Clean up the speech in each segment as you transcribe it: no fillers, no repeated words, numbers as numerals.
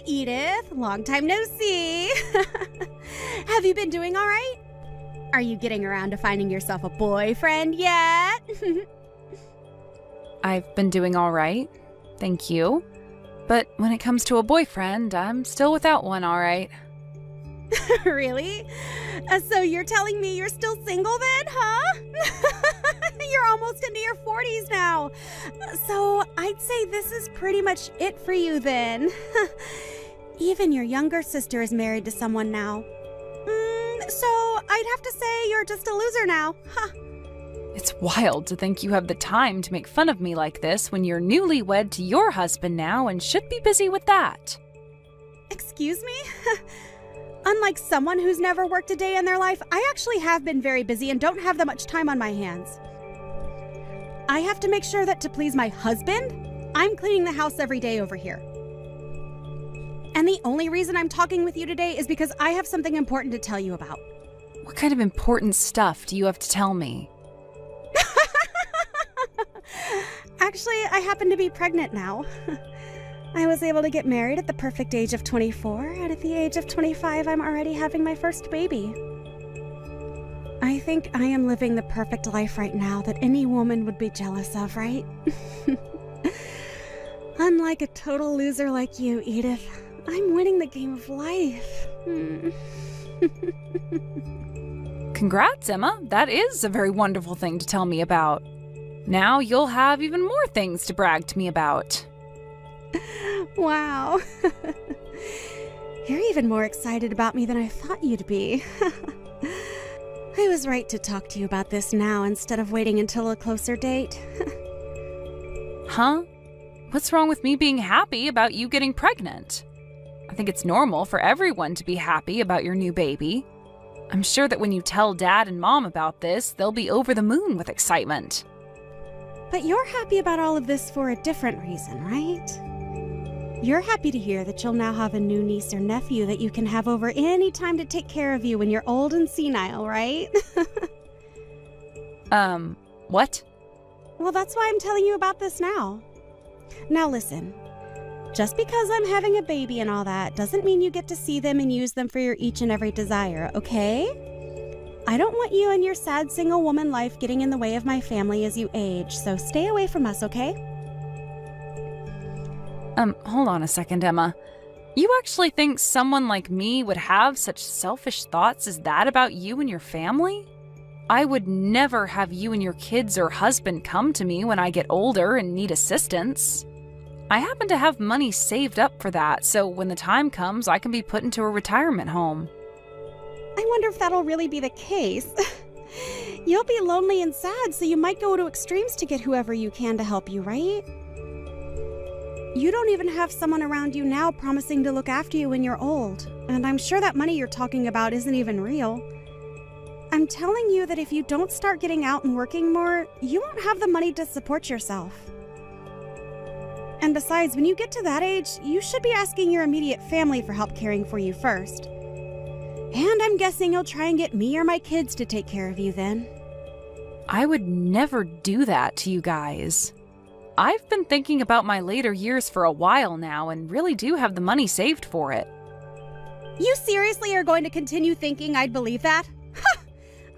Edith. Long time no see. Have you been doing all right? Are you getting around to finding yourself a boyfriend yet? I've been doing all right. Thank you. But when it comes to a boyfriend, I'm still without one, all right. Really? So you're telling me you're still single then, huh? You're almost into your 40s now. So I'd say this is pretty much it for you then. Even your younger sister is married to someone now. So I'd have to say you're just a loser now. Huh. It's wild to think you have the time to make fun of me like this when you're newlywed to your husband now and should be busy with that. Excuse me? Unlike someone who's never worked a day in their life, I actually have been very busy and don't have that much time on my hands. I have to make sure that to please my husband, I'm cleaning the house every day over here. And the only reason I'm talking with you today is because I have something important to tell you about. What kind of important stuff do you have to tell me? Actually, I happen to be pregnant now. I was able to get married at the perfect age of 24, and at the age of 25, I'm already having my first baby. I think I am living the perfect life right now that any woman would be jealous of, right? Unlike a total loser like you, Edith, I'm winning the game of life. Congrats, Emma. That is a very wonderful thing to tell me about. Now you'll have even more things to brag to me about. Wow. You're even more excited about me than I thought you'd be. I was right to talk to you about this now instead of waiting until a closer date. Huh? What's wrong with me being happy about you getting pregnant? I think it's normal for everyone to be happy about your new baby. I'm sure that when you tell Dad and Mom about this, they'll be over the moon with excitement. But you're happy about all of this for a different reason, right? You're happy to hear that you'll now have a new niece or nephew that you can have over any time to take care of you when you're old and senile, right? What? Well, that's why I'm telling you about this now. Now listen, just because I'm having a baby and all that doesn't mean you get to see them and use them for your each and every desire, okay? I don't want you and your sad single woman life getting in the way of my family as you age, so stay away from us, okay? Hold on a second, Emma. You actually think someone like me would have such selfish thoughts as that about you and your family? I would never have you and your kids or husband come to me when I get older and need assistance. I happen to have money saved up for that, so when the time comes, I can be put into a retirement home. I wonder if that'll really be the case. You'll be lonely and sad, so you might go to extremes to get whoever you can to help you, right? You don't even have someone around you now promising to look after you when you're old, and I'm sure that money you're talking about isn't even real. I'm telling you that if you don't start getting out and working more, you won't have the money to support yourself. And besides, when you get to that age, you should be asking your immediate family for help caring for you first. And I'm guessing you'll try and get me or my kids to take care of you then. I would never do that to you guys. I've been thinking about my later years for a while now and really do have the money saved for it. You seriously are going to continue thinking I'd believe that? Ha!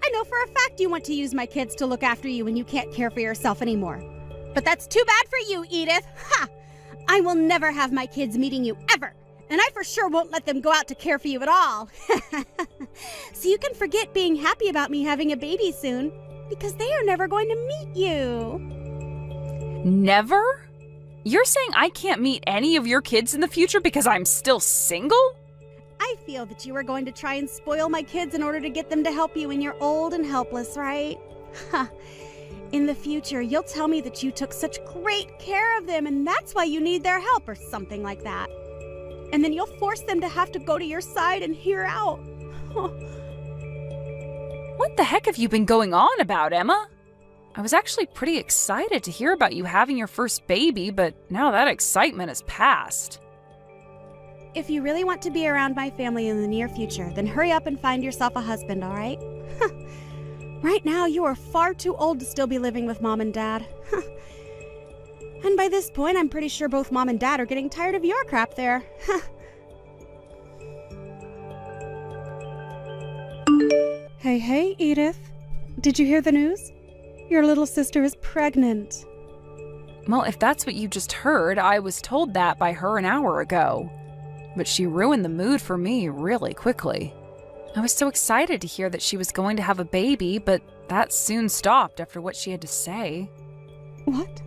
I know for a fact you want to use my kids to look after you when you can't care for yourself anymore. But that's too bad for you, Edith. Ha! I will never have my kids meeting you ever. And I for sure won't let them go out to care for you at all. So you can forget being happy about me having a baby soon, because they are never going to meet you. Never? You're saying I can't meet any of your kids in the future because I'm still single? I feel that you are going to try and spoil my kids in order to get them to help you when you're old and helpless, right? Ha! In the future, you'll tell me that you took such great care of them and that's why you need their help or something like that. And then you'll force them to have to go to your side and hear out. What the heck have you been going on about, Emma? I was actually pretty excited to hear about you having your first baby, but now that excitement has passed. If you really want to be around my family in the near future, then hurry up and find yourself a husband, all right? Right now, you are far too old to still be living with Mom and Dad. And by this point, I'm pretty sure both Mom and Dad are getting tired of your crap there. Hey, Edith. Did you hear the news? Your little sister is pregnant. Well, if that's what you just heard, I was told that by her an hour ago. But she ruined the mood for me really quickly. I was so excited to hear that she was going to have a baby, but that soon stopped after what she had to say. What?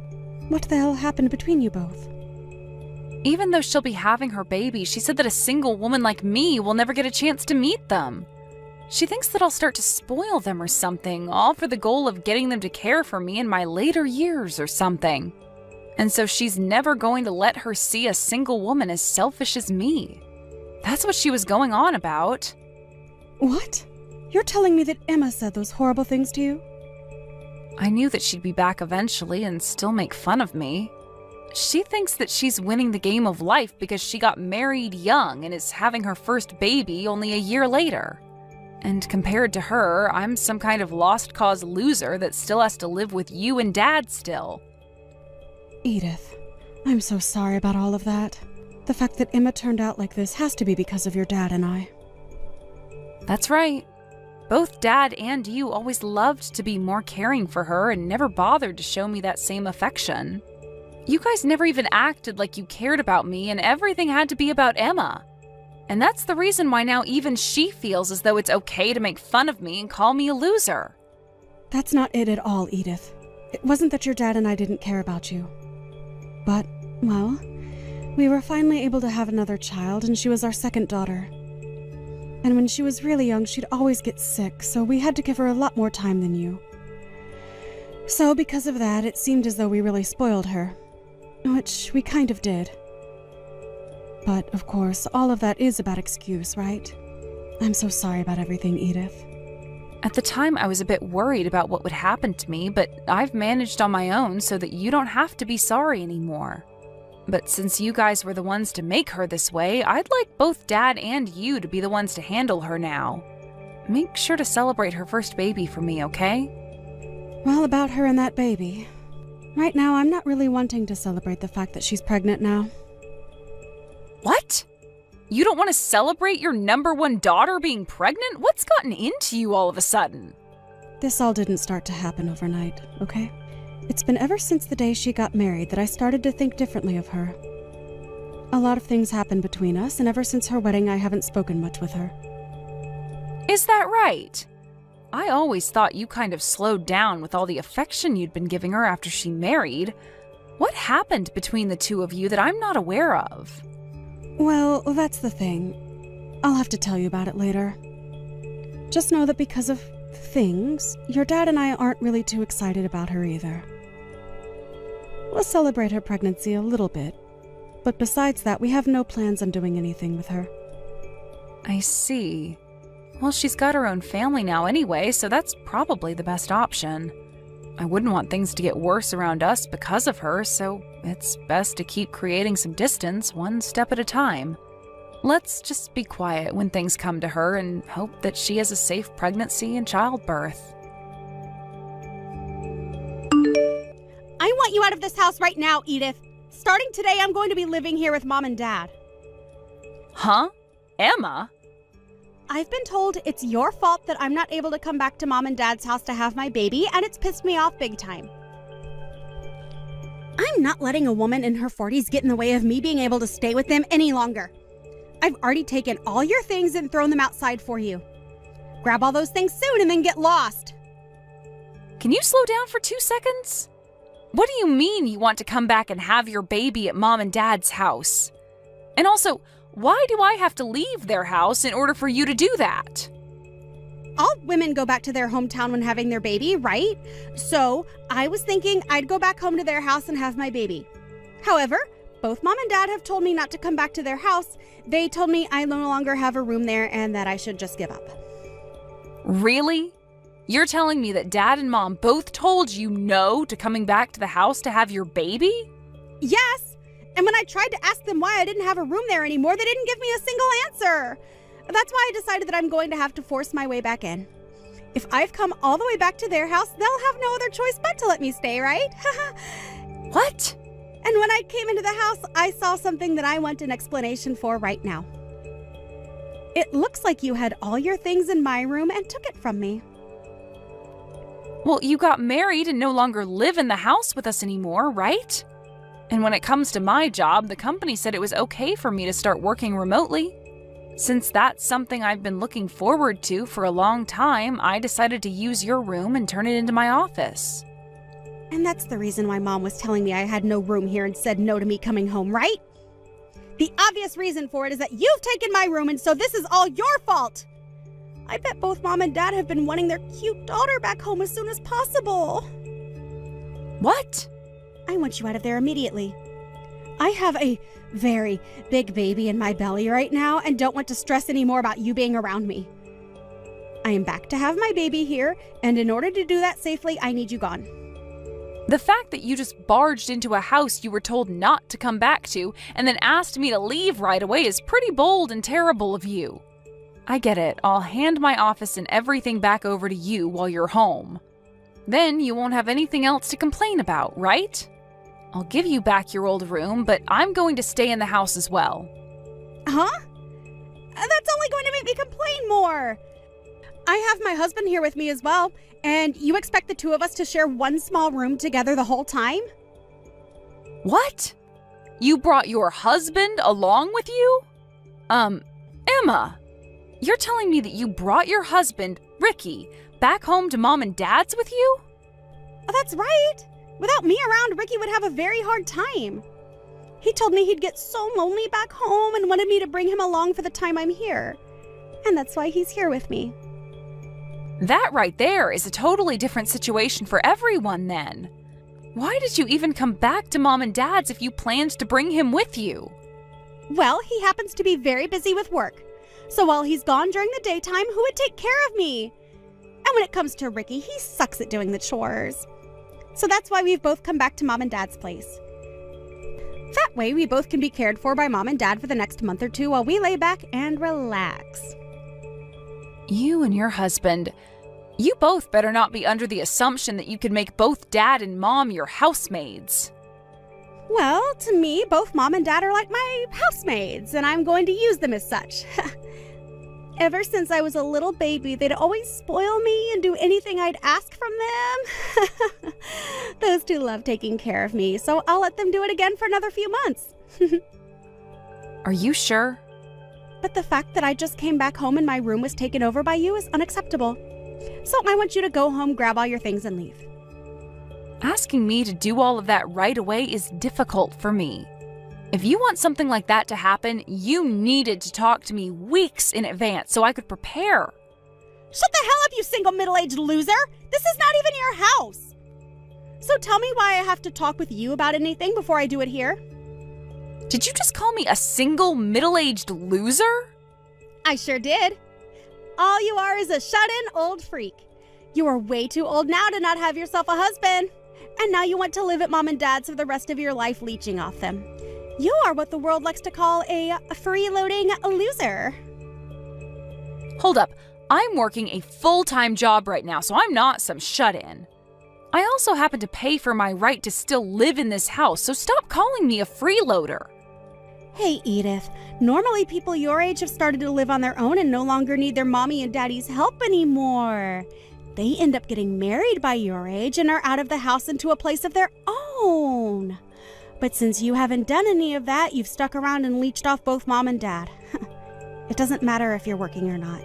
What the hell happened between you both? Even though she'll be having her baby, she said that a single woman like me will never get a chance to meet them. She thinks that I'll start to spoil them or something, all for the goal of getting them to care for me in my later years or something. And so she's never going to let her see a single woman as selfish as me. That's what she was going on about. What? You're telling me that Emma said those horrible things to you? I knew that she'd be back eventually and still make fun of me. She thinks that she's winning the game of life because she got married young and is having her first baby only a year later. And compared to her, I'm some kind of lost cause loser that still has to live with you and Dad still. Edith, I'm so sorry about all of that. The fact that Emma turned out like this has to be because of your dad and I. That's right. Both Dad and you always loved to be more caring for her and never bothered to show me that same affection. You guys never even acted like you cared about me, and everything had to be about Emma. And that's the reason why now even she feels as though it's okay to make fun of me and call me a loser. That's not it at all, Edith. It wasn't that your dad and I didn't care about you. But, well, we were finally able to have another child, and she was our second daughter. And when she was really young, she'd always get sick, so we had to give her a lot more time than you. So because of that, it seemed as though we really spoiled her. Which we kind of did. But, of course, all of that is a bad excuse, right? I'm so sorry about everything, Edith. At the time, I was a bit worried about what would happen to me, but I've managed on my own so that you don't have to be sorry anymore. But since you guys were the ones to make her this way, I'd like both Dad and you to be the ones to handle her now. Make sure to celebrate her first baby for me, okay? Well, about her and that baby. Right now, I'm not really wanting to celebrate the fact that she's pregnant now. What? You don't want to celebrate your number one daughter being pregnant? What's gotten into you all of a sudden? This all didn't start to happen overnight, okay? It's been ever since the day she got married that I started to think differently of her. A lot of things happened between us, and ever since her wedding, I haven't spoken much with her. Is that right? I always thought you kind of slowed down with all the affection you'd been giving her after she married. What happened between the two of you that I'm not aware of? Well, that's the thing. I'll have to tell you about it later. Just know that because of things, your dad and I aren't really too excited about her either. We'll celebrate her pregnancy a little bit, but besides that, we have no plans on doing anything with her. I see. Well, she's got her own family now anyway, so that's probably the best option. I wouldn't want things to get worse around us because of her, so it's best to keep creating some distance one step at a time. Let's just be quiet when things come to her and hope that she has a safe pregnancy and childbirth. I want you out of this house right now, Edith. Starting today, I'm going to be living here with Mom and Dad. Huh? Emma? I've been told it's your fault that I'm not able to come back to Mom and Dad's house to have my baby, and it's pissed me off big time. I'm not letting a woman in her 40s get in the way of me being able to stay with them any longer. I've already taken all your things and thrown them outside for you. Grab all those things soon and then get lost. Can you slow down for 2 seconds? What do you mean you want to come back and have your baby at Mom and Dad's house? And also, why do I have to leave their house in order for you to do that? All women go back to their hometown when having their baby, right? So I was thinking I'd go back home to their house and have my baby. However, both Mom and Dad have told me not to come back to their house. They told me I no longer have a room there and that I should just give up. Really? You're telling me that Dad and Mom both told you no to coming back to the house to have your baby? Yes. And when I tried to ask them why I didn't have a room there anymore, they didn't give me a single answer. That's why I decided that I'm going to have to force my way back in. If I've come all the way back to their house, they'll have no other choice but to let me stay, right? What? And when I came into the house, I saw something that I want an explanation for right now. It looks like you had all your things in my room and took it from me. Well, you got married and no longer live in the house with us anymore, right? And when it comes to my job, the company said it was okay for me to start working remotely. Since that's something I've been looking forward to for a long time, I decided to use your room and turn it into my office. And that's the reason why Mom was telling me I had no room here and said no to me coming home, right? The obvious reason for it is that you've taken my room, and so this is all your fault. I bet both Mom and Dad have been wanting their cute daughter back home as soon as possible. What? I want you out of there immediately. I have a very big baby in my belly right now and don't want to stress anymore about you being around me. I am back to have my baby here, and in order to do that safely, I need you gone. The fact that you just barged into a house you were told not to come back to and then asked me to leave right away is pretty bold and terrible of you. I get it. I'll hand my office and everything back over to you while you're home. Then you won't have anything else to complain about, right? I'll give you back your old room, but I'm going to stay in the house as well. Huh? That's only going to make me complain more. I have my husband here with me as well, and you expect the two of us to share one small room together the whole time? What? You brought your husband along with you? Emma, you're telling me that you brought your husband, Ricky, back home to Mom and Dad's with you? Oh, that's right. Without me around, Ricky would have a very hard time. He told me he'd get so lonely back home and wanted me to bring him along for the time I'm here. And that's why he's here with me. That right there is a totally different situation for everyone then. Why did you even come back to Mom and Dad's if you planned to bring him with you? Well, he happens to be very busy with work. So while he's gone during the daytime, who would take care of me? And when it comes to Ricky, he sucks at doing the chores. So that's why we've both come back to Mom and Dad's place. That way, we both can be cared for by Mom and Dad for the next month or two while we lay back and relax. You and your husband, you both better not be under the assumption that you could make both Dad and Mom your housemaids. Well, to me, both Mom and Dad are like my housemaids, and I'm going to use them as such. Ever since I was a little baby, they'd always spoil me and do anything I'd ask from them. Those two love taking care of me, so I'll let them do it again for another few months. Are you sure? But the fact that I just came back home and my room was taken over by you is unacceptable. So I want you to go home, grab all your things, and leave. Asking me to do all of that right away is difficult for me. If you want something like that to happen, you needed to talk to me weeks in advance so I could prepare. Shut the hell up, you single middle-aged loser! This is not even your house! So tell me why I have to talk with you about anything before I do it here? Did you just call me a single middle-aged loser? I sure did. All you are is a shut-in old freak. You are way too old now to not have yourself a husband. And now you want to live at Mom and Dad's for the rest of your life leeching off them. You are what the world likes to call a freeloading loser. Hold up. I'm working a full-time job right now, so I'm not some shut-in. I also happen to pay for my right to still live in this house, so stop calling me a freeloader. Hey, Edith. Normally people your age have started to live on their own and no longer need their mommy and daddy's help anymore. They end up getting married by your age and are out of the house into a place of their own. But since you haven't done any of that, you've stuck around and leeched off both Mom and Dad. It doesn't matter if you're working or not.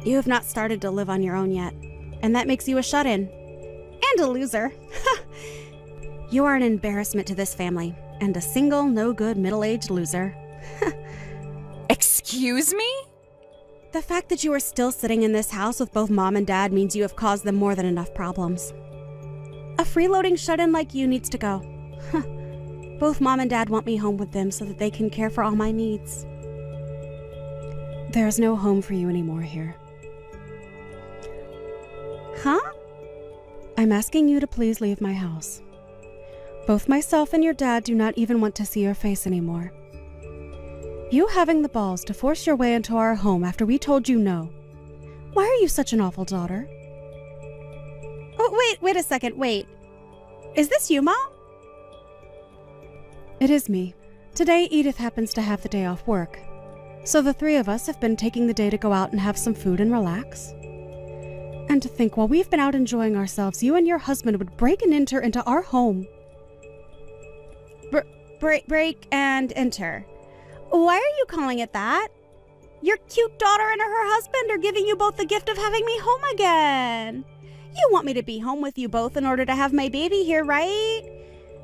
You have not started to live on your own yet, and that makes you a shut-in. And a loser. You are an embarrassment to this family, and a single, no-good, middle-aged loser. Excuse me? The fact that you are still sitting in this house with both Mom and Dad means you have caused them more than enough problems. A freeloading shut-in like you needs to go. Both Mom and Dad want me home with them so that they can care for all my needs. There's no home for you anymore here. Huh? I'm asking you to please leave my house. Both myself and your dad do not even want to see your face anymore. You having the balls to force your way into our home after we told you no. Why are you such an awful daughter? Oh, wait a second, wait. Is this you, Mom? It is me. Today, Edith happens to have the day off work. So the three of us have been taking the day to go out and have some food and relax. And to think while we've been out enjoying ourselves, you and your husband would break and enter into our home. Break and enter. Why are you calling it that? Your cute daughter and her husband are giving you both the gift of having me home again. You want me to be home with you both in order to have my baby here, right?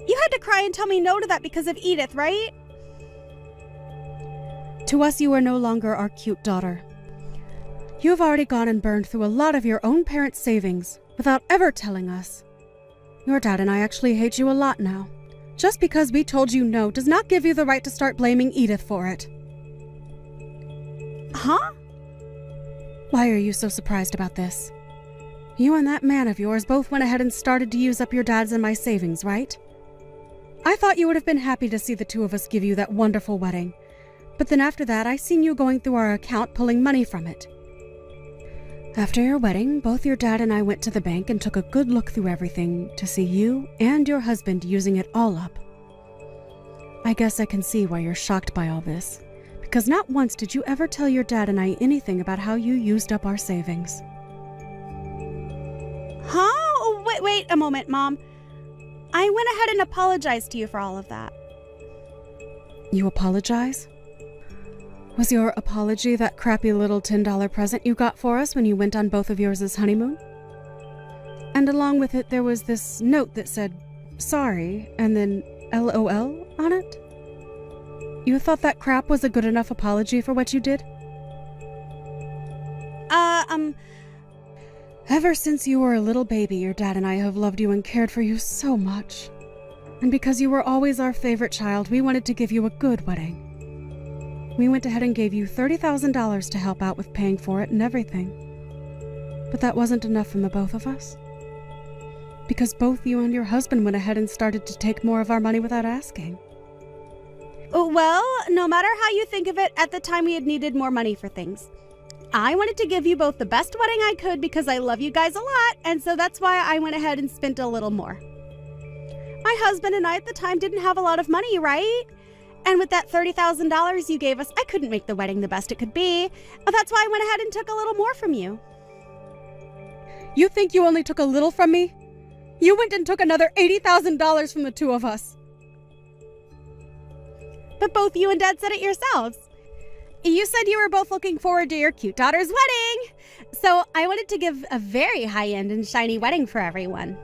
You had to cry and tell me no to that because of Edith, right? To us, you are no longer our cute daughter. You have already gone and burned through a lot of your own parents' savings without ever telling us. Your dad and I actually hate you a lot now. Just because we told you no does not give you the right to start blaming Edith for it. Huh? Why are you so surprised about this? You and that man of yours both went ahead and started to use up your dad's and my savings, right? I thought you would have been happy to see the two of us give you that wonderful wedding. But then after that, I seen you going through our account pulling money from it. After your wedding, both your dad and I went to the bank and took a good look through everything to see you and your husband using it all up. I guess I can see why you're shocked by all this, because not once did you ever tell your dad and I anything about how you used up our savings. Huh? Oh, wait a moment, Mom. I went ahead and apologized to you for all of that. You apologize? Was your apology that crappy little $10 present you got for us when you went on both of yours' honeymoon? And along with it, there was this note that said, sorry, and then LOL on it? You thought that crap was a good enough apology for what you did? Ever since you were a little baby, your dad and I have loved you and cared for you so much. And because you were always our favorite child, we wanted to give you a good wedding. We went ahead and gave you $30,000 to help out with paying for it and everything. But that wasn't enough from the both of us. Because both you and your husband went ahead and started to take more of our money without asking. Well, no matter how you think of it, at the time we had needed more money for things. I wanted to give you both the best wedding I could because I love you guys a lot, and so that's why I went ahead and spent a little more. My husband and I at the time didn't have a lot of money, right? And with that $30,000 you gave us, I couldn't make the wedding the best it could be. That's why I went ahead and took a little more from you. You think you only took a little from me? You went and took another $80,000 from the two of us. But both you and Dad said it yourselves. You said you were both looking forward to your cute daughter's wedding. So I wanted to give a very high-end and shiny wedding for everyone.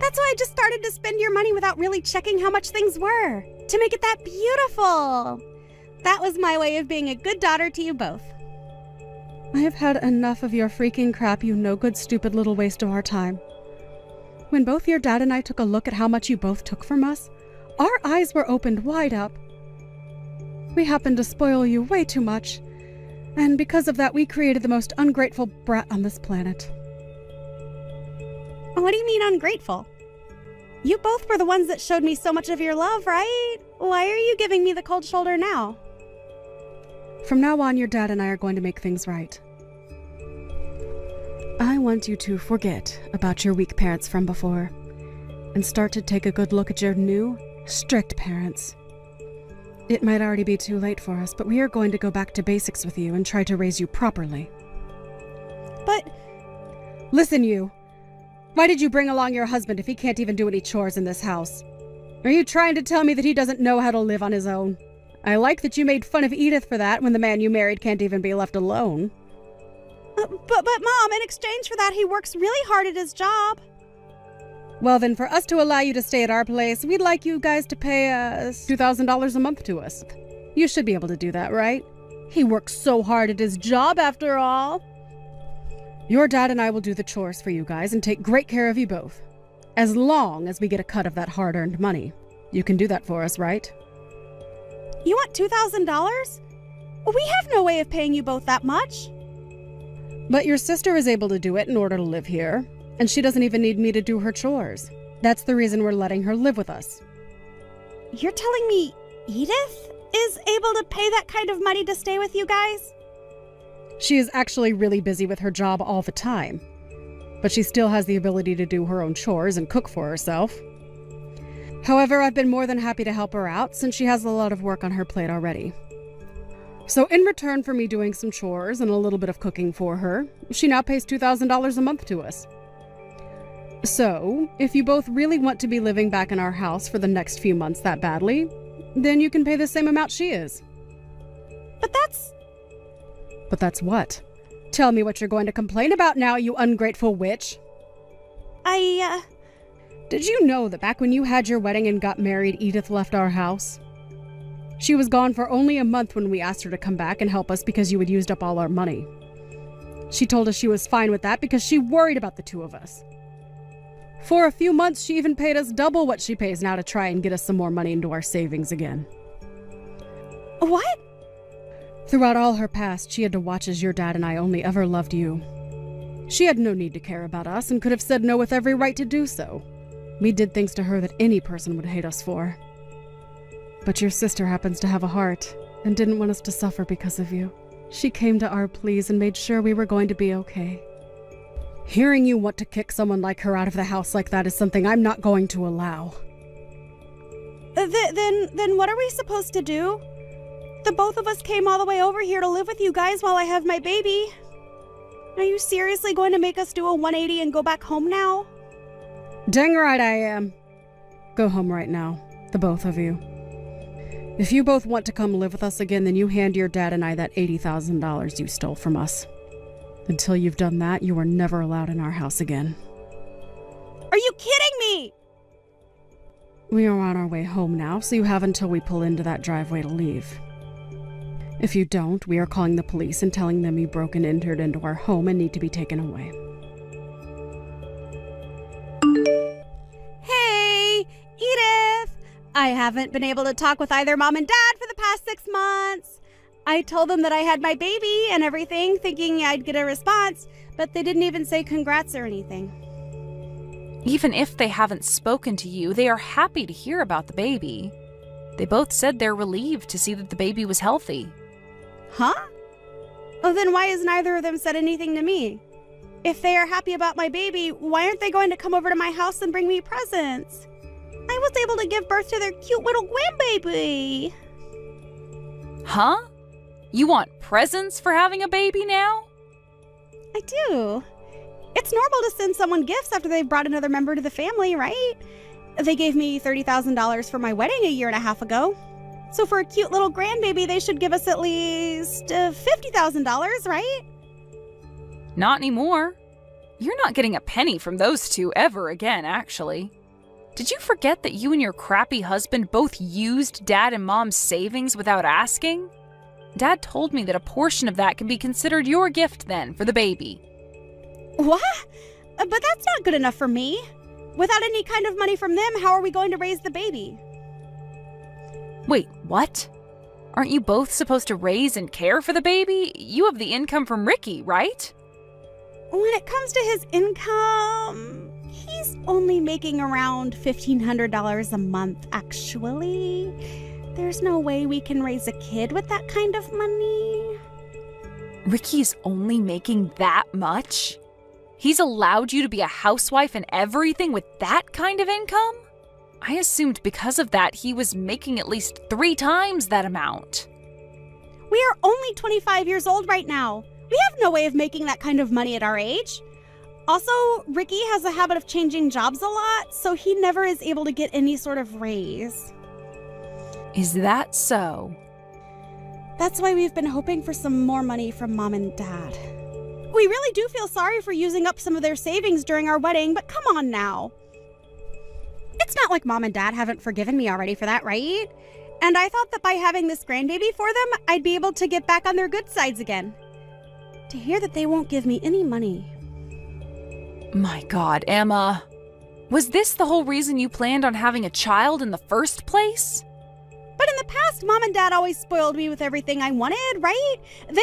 That's why I just started to spend your money without really checking how much things were, to make it that beautiful. That was my way of being a good daughter to you both. I have had enough of your freaking crap, you no-good, stupid little waste of our time. When both your dad and I took a look at how much you both took from us, our eyes were opened wide up. We happened to spoil you way too much, and because of that, we created the most ungrateful brat on this planet. What do you mean ungrateful? You both were the ones that showed me so much of your love, right? Why are you giving me the cold shoulder now? From now on, your dad and I are going to make things right. I want you to forget about your weak parents from before and start to take a good look at your new, strict parents. It might already be too late for us, but we are going to go back to basics with you and try to raise you properly. But... Listen, you. Why did you bring along your husband if he can't even do any chores in this house? Are you trying to tell me that he doesn't know how to live on his own? I like that you made fun of Edith for that when the man you married can't even be left alone. But Mom, in exchange for that, he works really hard at his job. Well, then, for us to allow you to stay at our place, we'd like you guys to pay $2,000 a month to us. You should be able to do that, right? He works so hard at his job, after all. Your dad and I will do the chores for you guys and take great care of you both. As long as we get a cut of that hard-earned money. You can do that for us, right? You want $2,000? We have no way of paying you both that much. But your sister is able to do it in order to live here. And she doesn't even need me to do her chores. That's the reason we're letting her live with us. You're telling me Edith is able to pay that kind of money to stay with you guys? She is actually really busy with her job all the time. But she still has the ability to do her own chores and cook for herself. However, I've been more than happy to help her out since she has a lot of work on her plate already. So in return for me doing some chores and a little bit of cooking for her, she now pays $2,000 a month to us. So, if you both really want to be living back in our house for the next few months that badly, then you can pay the same amount she is. But that's... But that's what? Tell me what you're going to complain about now, you ungrateful witch. Did you know that back when you had your wedding and got married, Edith left our house? She was gone for only a month when we asked her to come back and help us because you had used up all our money. She told us she was fine with that because she worried about the two of us. For a few months, she even paid us double what she pays now to try and get us some more money into our savings again. What? Throughout all her past, she had to watch as your dad and I only ever loved you. She had no need to care about us and could have said no with every right to do so. We did things to her that any person would hate us for. But your sister happens to have a heart and didn't want us to suffer because of you. She came to our pleas and made sure we were going to be okay. Hearing you want to kick someone like her out of the house like that is something I'm not going to allow. Then what are we supposed to do? The both of us came all the way over here to live with you guys while I have my baby. Are you seriously going to make us do a 180 and go back home now? Dang right I am. Go home right now, the both of you. If you both want to come live with us again, then you hand your dad and I that $80,000 you stole from us. Until you've done that, you are never allowed in our house again. Are you kidding me? We are on our way home now, so you have until we pull into that driveway to leave. If you don't, we are calling the police and telling them you broke and entered into our home and need to be taken away. Hey, Edith! I haven't been able to talk with either mom and dad for the past 6 months. I told them that I had my baby and everything, thinking I'd get a response, but they didn't even say congrats or anything. Even if they haven't spoken to you, they are happy to hear about the baby. They both said they're relieved to see that the baby was healthy. Huh? Well, then why has neither of them said anything to me? If they are happy about my baby, why aren't they going to come over to my house and bring me presents? I was able to give birth to their cute little grandbaby. Huh? You want presents for having a baby now? I do. It's normal to send someone gifts after they've brought another member to the family, right? They gave me $30,000 for my wedding a year and a half ago. So for a cute little grandbaby, they should give us at least $50,000, right? Not anymore. You're not getting a penny from those two ever again, actually. Did you forget that you and your crappy husband both used Dad and Mom's savings without asking? Dad told me that a portion of that can be considered your gift then for the baby. What? But that's not good enough for me. Without any kind of money from them, how are we going to raise the baby? Wait, what? Aren't you both supposed to raise and care for the baby? You have the income from Ricky, right? When it comes to his income, he's only making around $1,500 a month, actually. There's no way we can raise a kid with that kind of money. Ricky's only making that much? He's allowed you to be a housewife and everything with that kind of income? I assumed because of that he was making at least 3 times that amount. We are only 25 years old right now. We have no way of making that kind of money at our age. Also, Ricky has a habit of changing jobs a lot, so he never is able to get any sort of raise. Is that so? That's why we've been hoping for some more money from Mom and Dad. We really do feel sorry for using up some of their savings during our wedding, but come on now. It's not like Mom and Dad haven't forgiven me already for that, right? And I thought that by having this grandbaby for them, I'd be able to get back on their good sides again. To hear that they won't give me any money. My God, Emma. Was this the whole reason you planned on having a child in the first place? But in the past, Mom and Dad always spoiled me with everything I wanted, right?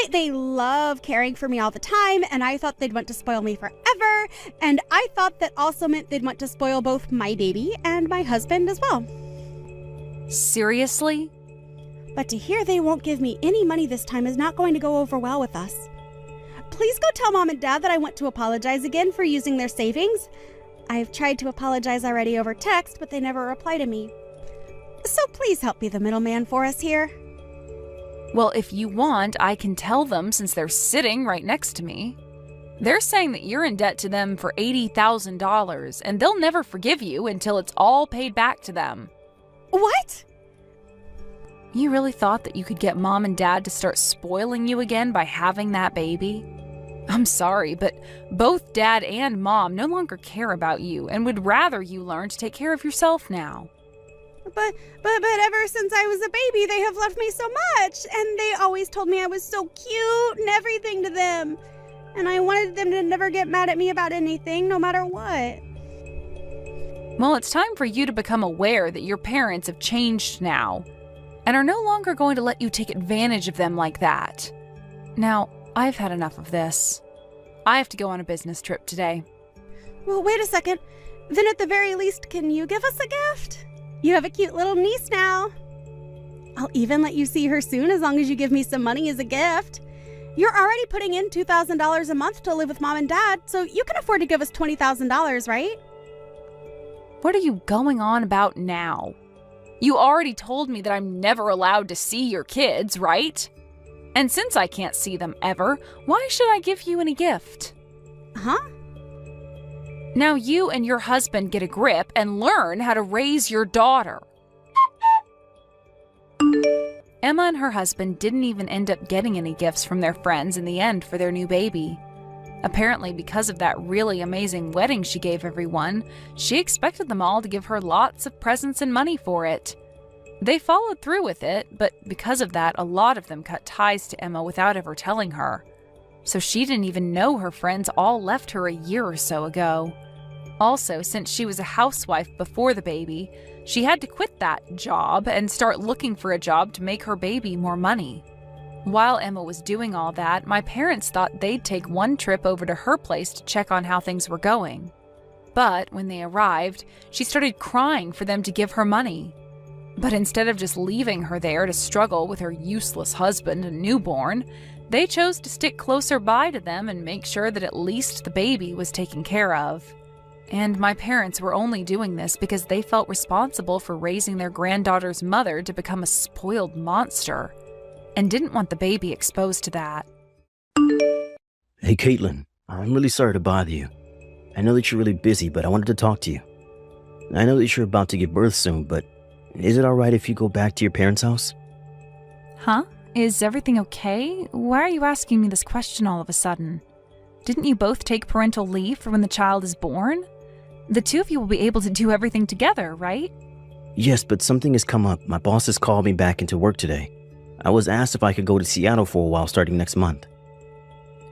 They love caring for me all the time, and I thought they'd want to spoil me forever, and I thought that also meant they'd want to spoil both my baby and my husband as well. Seriously? But to hear they won't give me any money this time is not going to go over well with us. Please go tell Mom and Dad that I want to apologize again for using their savings. I've tried to apologize already over text, but they never reply to me. So please help be the middleman for us here. Well, if you want, I can tell them since they're sitting right next to me. They're saying that you're in debt to them for $80,000, and they'll never forgive you until it's all paid back to them. What? You really thought that you could get Mom and Dad to start spoiling you again by having that baby? I'm sorry, but both Dad and Mom no longer care about you and would rather you learn to take care of yourself now. But ever since I was a baby, they have loved me so much, and they always told me I was so cute and everything to them. And I wanted them to never get mad at me about anything, no matter what. Well, it's time for you to become aware that your parents have changed now and are no longer going to let you take advantage of them like that. Now, I've had enough of this. I have to go on a business trip today. Well, wait a second. Then at the very least, can you give us a gift? You have a cute little niece now. I'll even let you see her soon as long as you give me some money as a gift. You're already putting in $2,000 a month to live with Mom and Dad, so you can afford to give us $20,000, right? What are you going on about now? You already told me that I'm never allowed to see your kids, right? And since I can't see them ever, why should I give you any gift? Huh? Now you and your husband get a grip and learn how to raise your daughter. Emma and her husband didn't even end up getting any gifts from their friends in the end for their new baby. Apparently, because of that really amazing wedding she gave everyone, she expected them all to give her lots of presents and money for it. They followed through with it, but because of that, a lot of them cut ties to Emma without ever telling her. So she didn't even know her friends all left her a year or so ago. Also, since she was a housewife before the baby, she had to quit that job and start looking for a job to make her baby more money. While Emma was doing all that, my parents thought they'd take one trip over to her place to check on how things were going. But when they arrived, she started crying for them to give her money. But instead of just leaving her there to struggle with her useless husband and newborn, they chose to stick closer by to them and make sure that at least the baby was taken care of. And my parents were only doing this because they felt responsible for raising their granddaughter's mother to become a spoiled monster, and didn't want the baby exposed to that. Hey, Caitlin, I'm really sorry to bother you. I know that you're really busy, but I wanted to talk to you. I know that you're about to give birth soon, but is it all right if you go back to your parents' house? Huh? Is everything okay? Why are you asking me this question all of a sudden? Didn't you both take parental leave for when the child is born? The two of you will be able to do everything together, right? Yes, but something has come up. My boss has called me back into work today. I was asked if I could go to Seattle for a while starting next month.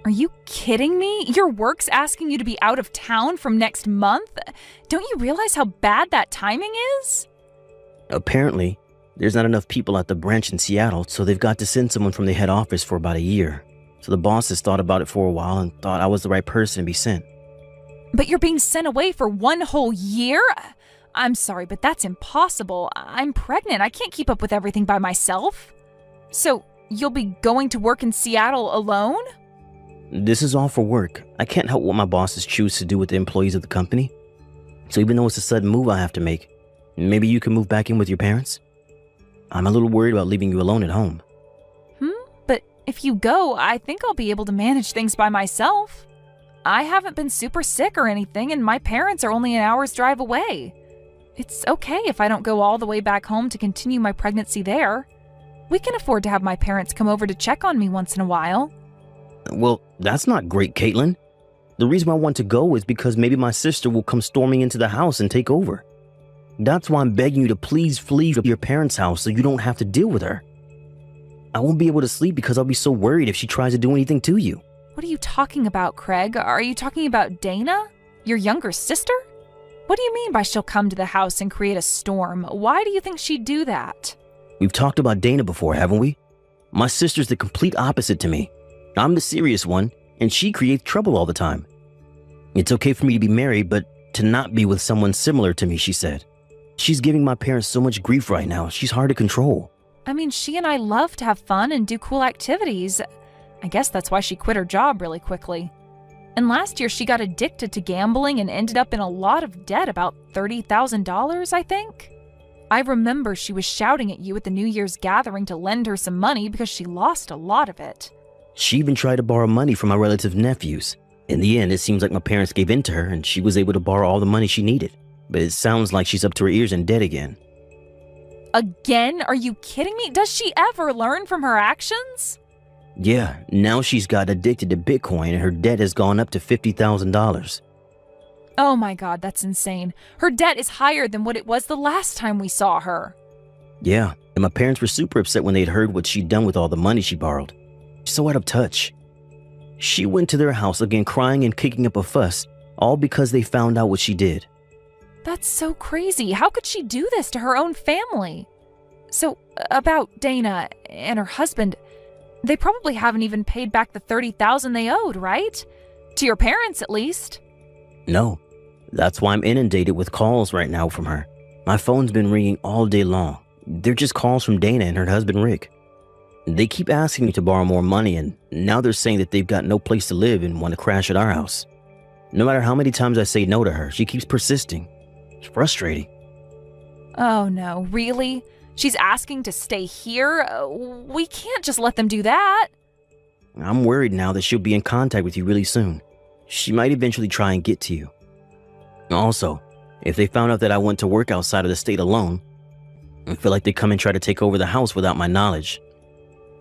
Are you kidding me? Your work's asking you to be out of town from next month? Don't you realize how bad that timing is? Apparently, there's not enough people at the branch in Seattle, so they've got to send someone from the head office for about a year. So the boss has thought about it for a while and thought I was the right person to be sent. But you're being sent away for one whole year? I'm sorry, but that's impossible. I'm pregnant. I can't keep up with everything by myself. So, you'll be going to work in Seattle alone? This is all for work. I can't help what my bosses choose to do with the employees of the company. So even though it's a sudden move I have to make, maybe you can move back in with your parents? I'm a little worried about leaving you alone at home. But if you go, I think I'll be able to manage things by myself. I haven't been super sick or anything, and my parents are only an hour's drive away. It's okay if I don't go all the way back home to continue my pregnancy there. We can afford to have my parents come over to check on me once in a while. Well, that's not great, Caitlin. The reason I want to go is because maybe my sister will come storming into the house and take over. That's why I'm begging you to please flee to your parents' house so you don't have to deal with her. I won't be able to sleep because I'll be so worried if she tries to do anything to you. What are you talking about, Craig? Are you talking about Dana? Your younger sister? What do you mean by she'll come to the house and create a storm? Why do you think she'd do that? We've talked about Dana before, haven't we? My sister's the complete opposite to me. I'm the serious one, and she creates trouble all the time. It's okay for me to be married, but to not be with someone similar to me, she said. She's giving my parents so much grief right now, she's hard to control. I mean, she and I love to have fun and do cool activities. I guess that's why she quit her job really quickly. And last year she got addicted to gambling and ended up in a lot of debt, about $30,000, I think. I remember she was shouting at you at the New Year's gathering to lend her some money because she lost a lot of it. She even tried to borrow money from my relative's nephews. In the end, it seems like my parents gave in to her and she was able to borrow all the money she needed. But it sounds like she's up to her ears in debt again. Again? Are you kidding me? Does she ever learn from her actions? Yeah, now she's got addicted to Bitcoin and her debt has gone up to $50,000. Oh my God, that's insane. Her debt is higher than what it was the last time we saw her. Yeah, and my parents were super upset when they'd heard what she'd done with all the money she borrowed. She's so out of touch. She went to their house again crying and kicking up a fuss, all because they found out what she did. That's so crazy. How could she do this to her own family? So, about Dana and her husband, they probably haven't even paid back the $30,000 they owed, right? To your parents, at least. No, that's why I'm inundated with calls right now from her. My phone's been ringing all day long. They're just calls from Dana and her husband Rick. They keep asking me to borrow more money and now they're saying that they've got no place to live and want to crash at our house. No matter how many times I say no to her, she keeps persisting. It's frustrating. Oh no, really? She's asking to stay here? We can't just let them do that. I'm worried now that she'll be in contact with you really soon. She might eventually try and get to you. Also, if they found out that I went to work outside of the state alone, I feel like they'd come and try to take over the house without my knowledge.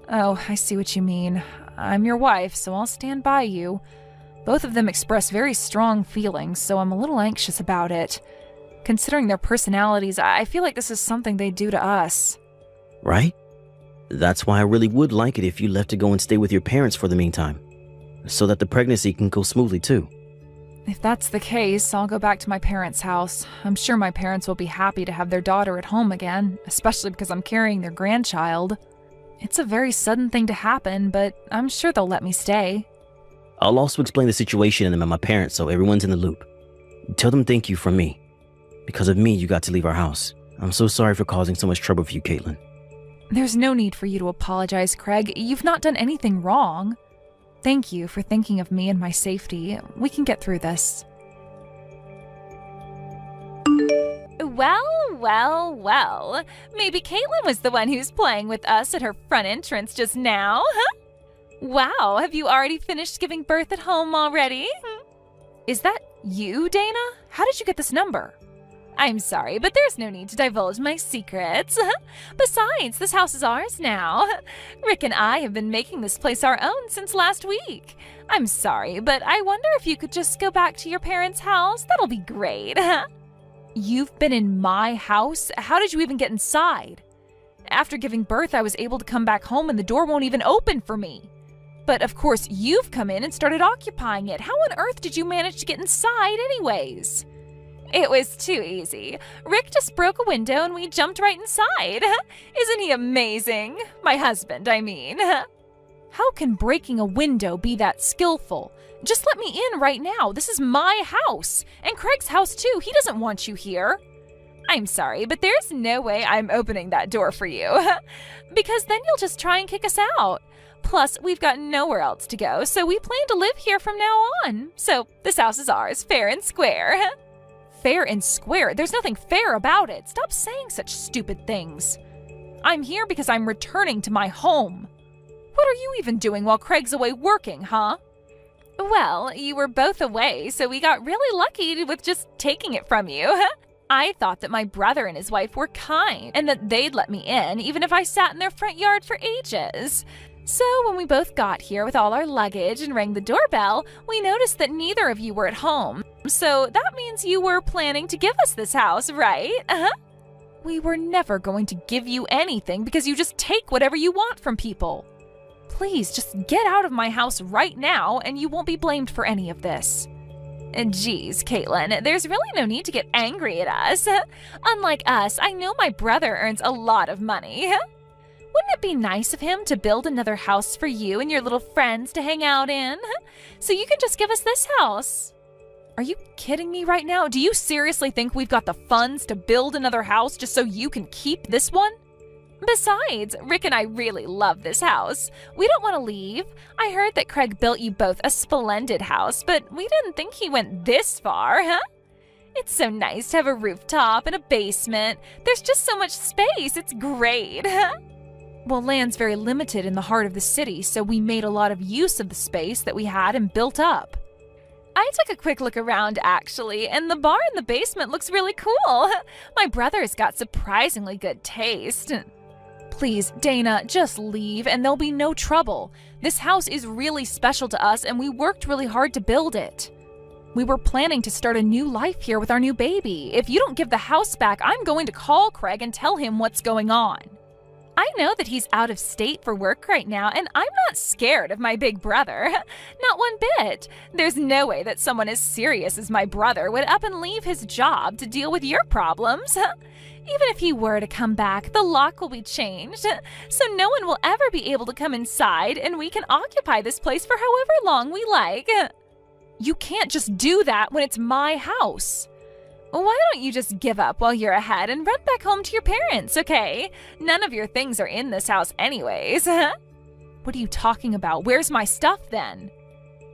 Oh, I see what you mean. I'm your wife, so I'll stand by you. Both of them express very strong feelings, so I'm a little anxious about it. Considering their personalities, I feel like this is something they do to us. Right? That's why I really would like it if you left to go and stay with your parents for the meantime, so that the pregnancy can go smoothly too. If that's the case, I'll go back to my parents' house. I'm sure my parents will be happy to have their daughter at home again, especially because I'm carrying their grandchild. It's a very sudden thing to happen, but I'm sure they'll let me stay. I'll also explain the situation to them and my parents so everyone's in the loop. Tell them thank you from me. Because of me, you got to leave our house. I'm so sorry for causing so much trouble for you, Caitlin. There's no need for you to apologize, Craig. You've not done anything wrong. Thank you for thinking of me and my safety. We can get through this. Well. Maybe Caitlin was the one who's playing with us at her front entrance just now, huh? Wow, have you already finished giving birth at home already? Is that you, Dana? How did you get this number? I'm sorry, but there's no need to divulge my secrets. Besides, this house is ours now. Rick and I have been making this place our own since last week. I'm sorry, but I wonder if you could just go back to your parents' house. That'll be great. You've been in my house? How did you even get inside? After giving birth, I was able to come back home and the door won't even open for me. But of course, you've come in and started occupying it. How on earth did you manage to get inside anyways? It was too easy. Rick just broke a window and we jumped right inside. Isn't he amazing? My husband, I mean. How can breaking a window be that skillful? Just let me in right now. This is my house. And Craig's house too. He doesn't want you here. I'm sorry, but there's no way I'm opening that door for you. Because then you'll just try and kick us out. Plus, we've got nowhere else to go, so we plan to live here from now on. So this house is ours, fair and square. Fair and square? There's nothing fair about it. Stop saying such stupid things. I'm here because I'm returning to my home. What are you even doing while Craig's away working, huh? Well, you were both away, so we got really lucky with just taking it from you. I thought that my brother and his wife were kind, and that they'd let me in, even if I sat in their front yard for ages. So when we both got here with all our luggage and rang the doorbell, we noticed that neither of you were at home. So that means you were planning to give us this house, right? We were never going to give you anything because you just take whatever you want from people. Please, just get out of my house right now and you won't be blamed for any of this. And geez, Caitlin, there's really no need to get angry at us. Unlike us, I know my brother earns a lot of money. Wouldn't it be nice of him to build another house for you and your little friends to hang out in? So you can just give us this house. Are you kidding me right now? Do you seriously think we've got the funds to build another house just so you can keep this one? Besides, Rick and I really love this house. We don't want to leave. I heard that Craig built you both a splendid house, but we didn't think he went this far, huh? It's so nice to have a rooftop and a basement. There's just so much space. It's great. Well, land's very limited in the heart of the city, so we made a lot of use of the space that we had and built up. I took a quick look around, actually, and the bar in the basement looks really cool. My brother has got surprisingly good taste. Please, Dana, just leave and there'll be no trouble. This house is really special to us and we worked really hard to build it. We were planning to start a new life here with our new baby. If you don't give the house back, I'm going to call Craig and tell him what's going on. I know that he's out of state for work right now, and I'm not scared of my big brother. Not one bit. There's no way that someone as serious as my brother would up and leave his job to deal with your problems. Even if he were to come back, the lock will be changed, so no one will ever be able to come inside, and we can occupy this place for however long we like. You can't just do that when it's my house. Why don't you just give up while you're ahead and run back home to your parents, okay? None of your things are in this house anyways. What are you talking about? Where's my stuff then?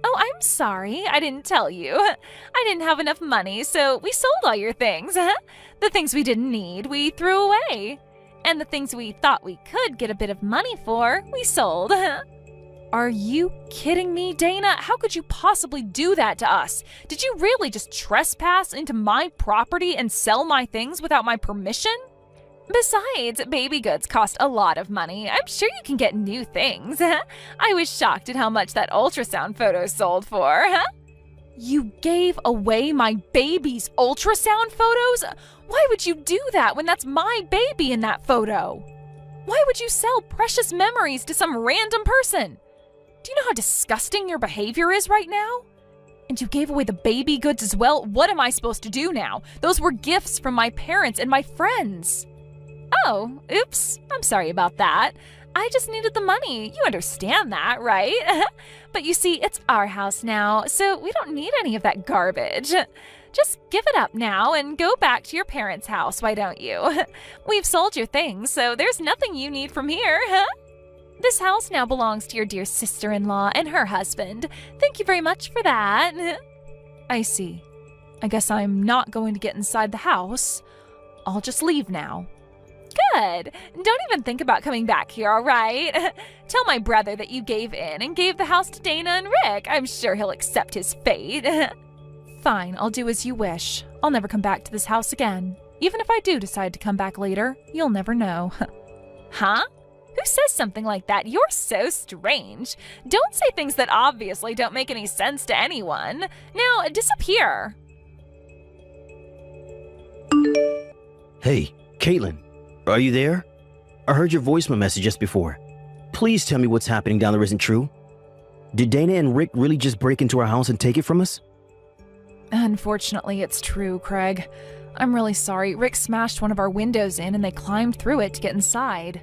Oh, I'm sorry. I didn't tell you. I didn't have enough money, so we sold all your things. The things we didn't need, we threw away. And the things we thought we could get a bit of money for, we sold. Are you kidding me, Dana? How could you possibly do that to us? Did you really just trespass into my property and sell my things without my permission? Besides, baby goods cost a lot of money. I'm sure you can get new things. I was shocked at how much that ultrasound photo sold for. You gave away my baby's ultrasound photos? Why would you do that when that's my baby in that photo? Why would you sell precious memories to some random person? Do you know how disgusting your behavior is right now? And you gave away the baby goods as well? What am I supposed to do now? Those were gifts from my parents and my friends. Oh, oops. I'm sorry about that. I just needed the money. You understand that, right? But you see, it's our house now, so we don't need any of that garbage. Just give it up now and go back to your parents' house, why don't you? We've sold your things, so there's nothing you need from here, This house now belongs to your dear sister-in-law and her husband. Thank you very much for that. I see. I guess I'm not going to get inside the house. I'll just leave now. Good. Don't even think about coming back here, all right? Tell my brother that you gave in and gave the house to Dana and Rick. I'm sure he'll accept his fate. Fine, I'll do as you wish. I'll never come back to this house again. Even if I do decide to come back later, you'll never know. Huh? Who says something like that? You're so strange. Don't say things that obviously don't make any sense to anyone. Now, disappear. Hey, Caitlin, are you there? I heard your voicemail message just before. Please tell me what's happening down there isn't true. Did Dana and Rick really just break into our house and take it from us? Unfortunately, it's true, Craig. I'm really sorry. Rick smashed one of our windows in and they climbed through it to get inside.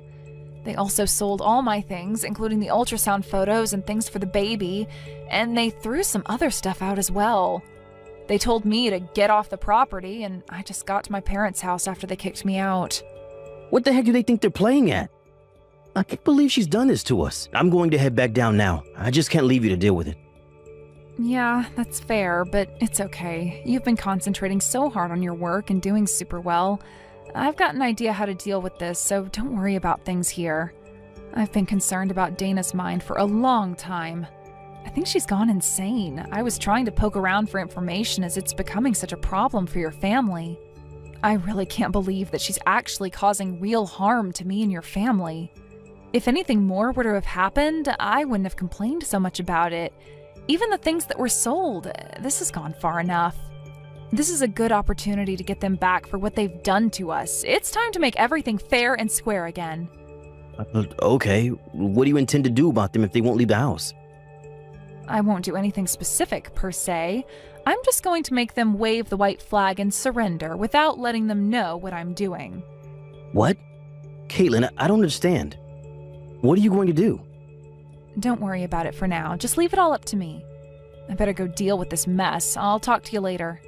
They also sold all my things, including the ultrasound photos and things for the baby, and they threw some other stuff out as well. They told me to get off the property, and I just got to my parents' house after they kicked me out. What the heck do they think they're playing at? I can't believe she's done this to us. I'm going to head back down now. I just can't leave you to deal with it. Yeah, that's fair, but it's okay. You've been concentrating so hard on your work and doing super well. I've got an idea how to deal with this, so don't worry about things here. I've been concerned about Dana's mind for a long time. I think she's gone insane. I was trying to poke around for information as it's becoming such a problem for your family. I really can't believe that she's actually causing real harm to me and your family. If anything more were to have happened, I wouldn't have complained so much about it. Even the things that were sold, this has gone far enough. This is a good opportunity to get them back for what they've done to us. It's time to make everything fair and square again. Okay, what do you intend to do about them if they won't leave the house? I won't do anything specific, per se. I'm just going to make them wave the white flag and surrender without letting them know what I'm doing. What? Caitlin, I don't understand. What are you going to do? Don't worry about it for now. Just leave it all up to me. I better go deal with this mess. I'll talk to you later.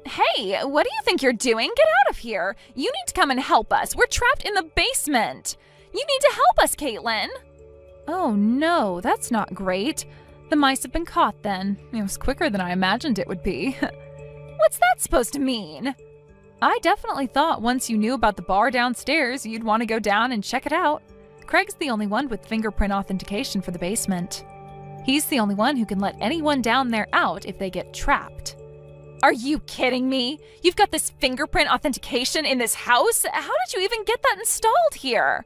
Hey, what do you think you're doing? Get out of here! You need to come and help us. We're trapped in the basement. You need to help us, Caitlin. Oh no, that's not great. The mice have been caught then. It was quicker than I imagined it would be. What's that supposed to mean? I definitely thought once you knew about the bar downstairs, you'd want to go down and check it out. Craig's the only one with fingerprint authentication for the basement. He's the only one who can let anyone down there out if they get trapped. Are you kidding me? You've got this fingerprint authentication in this house? How did you even get that installed here?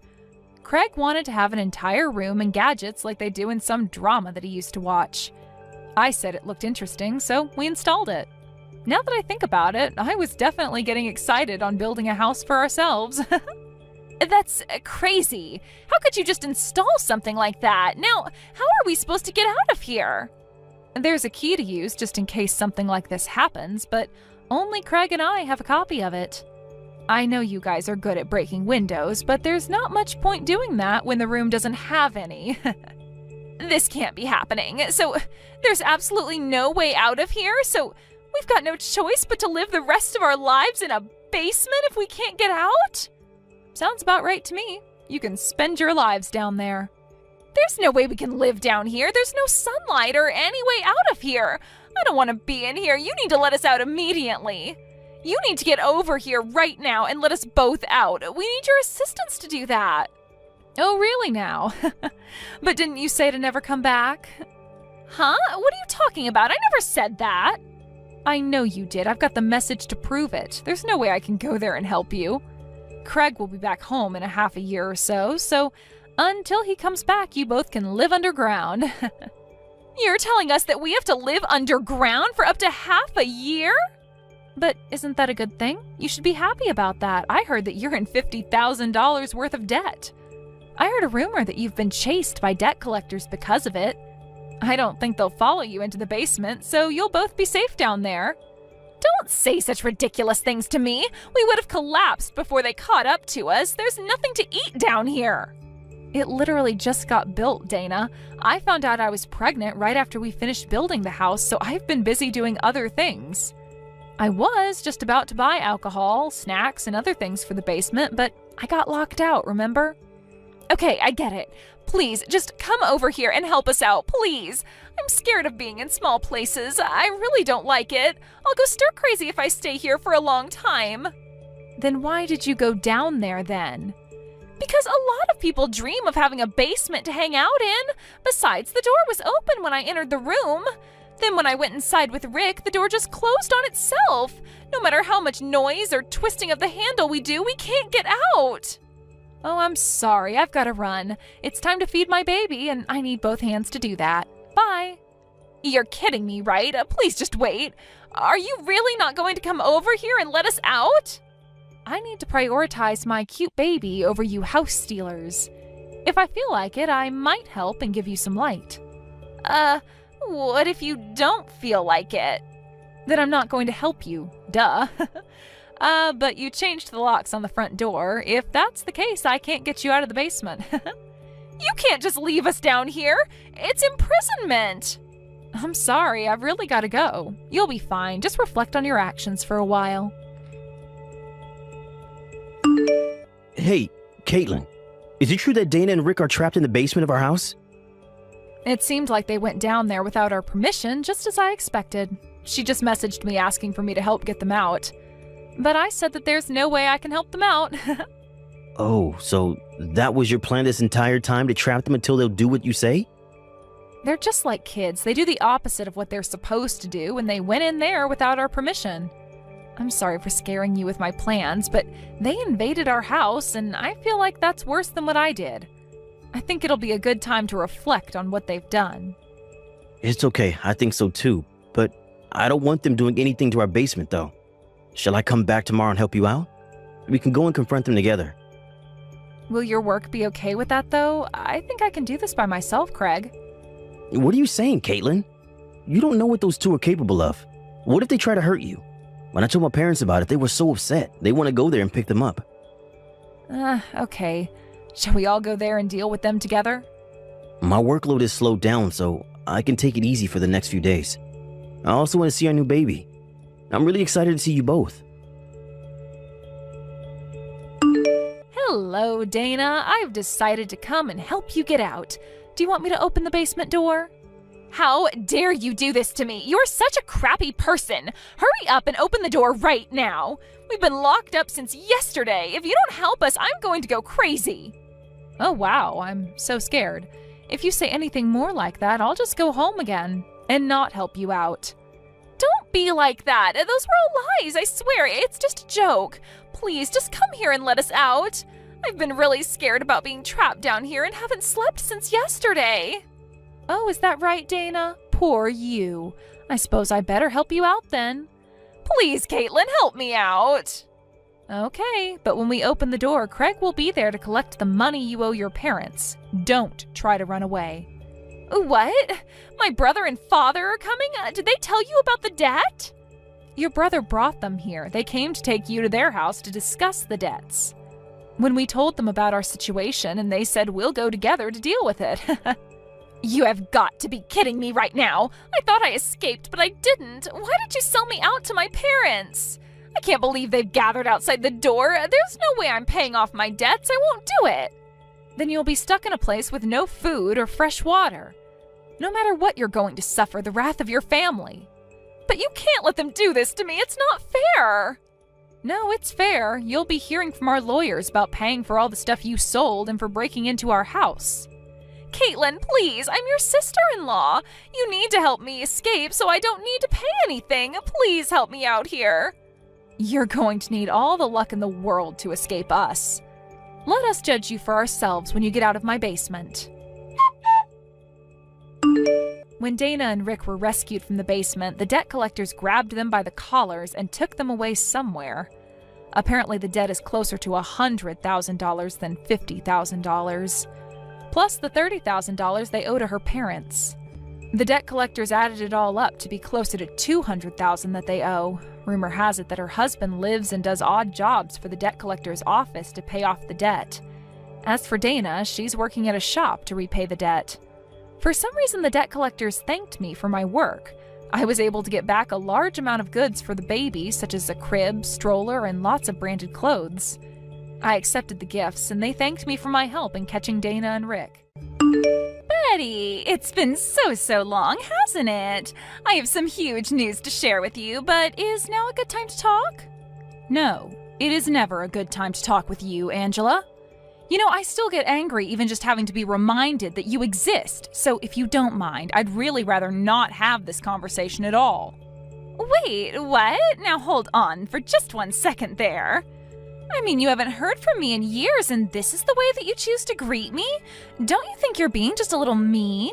Craig wanted to have an entire room and gadgets like they do in some drama that he used to watch. I said it looked interesting, so we installed it. Now that I think about it, I was definitely getting excited on building a house for ourselves. That's crazy. How could you just install something like that? Now, how are we supposed to get out of here? There's a key to use just in case something like this happens, but only Craig and I have a copy of it. I know you guys are good at breaking windows, but there's not much point doing that when the room doesn't have any. This can't be happening. So there's absolutely no way out of here? So we've got no choice but to live the rest of our lives in a basement if we can't get out? Sounds about right to me. You can spend your lives down there. There's no way we can live down here. There's no sunlight or any way out of here. I don't want to be in here. You need to let us out immediately. You need to get over here right now and let us both out. We need your assistance to do that. Oh, really now? But didn't you say to never come back? Huh? What are you talking about? I never said that. I know you did. I've got the message to prove it. There's no way I can go there and help you. Craig will be back home in a half a year or so until he comes back, you both can live underground. You're telling us that we have to live underground for up to half a year? But isn't that a good thing? You should be happy about that. I heard that you're in $50,000 worth of debt. I heard a rumor that you've been chased by debt collectors because of it. I don't think they'll follow you into the basement, so you'll both be safe down there. Don't say such ridiculous things to me. We would have collapsed before they caught up to us. There's nothing to eat down here. It literally just got built, Dana. I found out I was pregnant right after we finished building the house, so I've been busy doing other things. I was just about to buy alcohol, snacks, and other things for the basement, but I got locked out, remember? Okay, I get it. Please, just come over here and help us out, please. I'm scared of being in small places. I really don't like it. I'll go stir crazy if I stay here for a long time. Then why did you go down there then? Because a lot of people dream of having a basement to hang out in. Besides, the door was open when I entered the room. Then when I went inside with Rick, the door just closed on itself. No matter how much noise or twisting of the handle we do, we can't get out. Oh, I'm sorry. I've got to run. It's time to feed my baby, and I need both hands to do that. Bye. You're kidding me, right? Please just wait. Are you really not going to come over here and let us out? I need to prioritize my cute baby over you house stealers. If I feel like it, I might help and give you some light. What if you don't feel like it? Then I'm not going to help you. Duh. But you changed the locks on the front door. If that's the case, I can't get you out of the basement. You can't just leave us down here. It's imprisonment. I'm sorry, I've really got to go. You'll be fine. Just reflect on your actions for a while. Hey, Caitlin, is it true that Dana and Rick are trapped in the basement of our house? It seemed like they went down there without our permission, just as I expected. She just messaged me asking for me to help get them out. But I said that there's no way I can help them out. Oh, so that was your plan this entire time, to trap them until they'll do what you say? They're just like kids. They do the opposite of what they're supposed to do, and they went in there without our permission. I'm sorry for scaring you with my plans, but they invaded our house, and I feel like that's worse than what I did. I think it'll be a good time to reflect on what they've done. It's okay, I think so too, but I don't want them doing anything to our basement though. Shall I come back tomorrow and help you out? We can go and confront them together. Will your work be okay with that though? I think I can do this by myself, Craig. What are you saying, Caitlin? You don't know what those two are capable of. What if they try to hurt you? When I told my parents about it, they were so upset. They want to go there and pick them up. Okay. Shall we all go there and deal with them together? My workload is slowed down, so I can take it easy for the next few days. I also want to see our new baby. I'm really excited to see you both. Hello, Dana. I've decided to come and help you get out. Do you want me to open the basement door? How dare you do this to me? You're such a crappy person. Hurry up and open the door right now. We've been locked up since yesterday. If you don't help us, I'm going to go crazy. Oh, wow, I'm so scared. If you say anything more like that, I'll just go home again and not help you out. Don't be like that. Those were all lies, I swear. It's just a joke. Please, just come here and let us out. I've been really scared about being trapped down here and haven't slept since yesterday. Oh, is that right, Dana? Poor you. I suppose I better help you out then. Please, Caitlin, help me out. Okay, but when we open the door, Craig will be there to collect the money you owe your parents. Don't try to run away. What? My brother and father are coming? Did they tell you about the debt? Your brother brought them here. They came to take you to their house to discuss the debts. When we told them about our situation, and they said we'll go together to deal with it. You have got to be kidding me right now. I thought I escaped, but I didn't. Why did you sell me out to my parents? I can't believe they've gathered outside the door. There's no way I'm paying off my debts. I won't do it. Then you'll be stuck in a place with no food or fresh water. No matter what, you're going to suffer the wrath of your family. But you can't let them do this to me. It's not fair. No, it's fair. You'll be hearing from our lawyers about paying for all the stuff you sold and for breaking into our house. Caitlin, please, I'm your sister-in-law. You need to help me escape so I don't need to pay anything. Please help me out here. You're going to need all the luck in the world to escape us. Let us judge you for ourselves when you get out of my basement. When Dana and Rick were rescued from the basement, the debt collectors grabbed them by the collars and took them away somewhere. Apparently, the debt is closer to $100,000 than $50,000. Plus the $30,000 they owe to her parents. The debt collectors added it all up to be closer to $200,000 that they owe. Rumor has it that her husband lives and does odd jobs for the debt collector's office to pay off the debt. As for Dana, she's working at a shop to repay the debt. For some reason, the debt collectors thanked me for my work. I was able to get back a large amount of goods for the baby, such as a crib, stroller, and lots of branded clothes. I accepted the gifts, and they thanked me for my help in catching Dana and Rick. Betty, it's been so long, hasn't it? I have some huge news to share with you, but is now a good time to talk? No, it is never a good time to talk with you, Angela. You know, I still get angry even just having to be reminded that you exist, so if you don't mind, I'd really rather not have this conversation at all. Wait, what? Now hold on for just 1 second there. I mean, you haven't heard from me in years, and this is the way that you choose to greet me? Don't you think you're being just a little mean?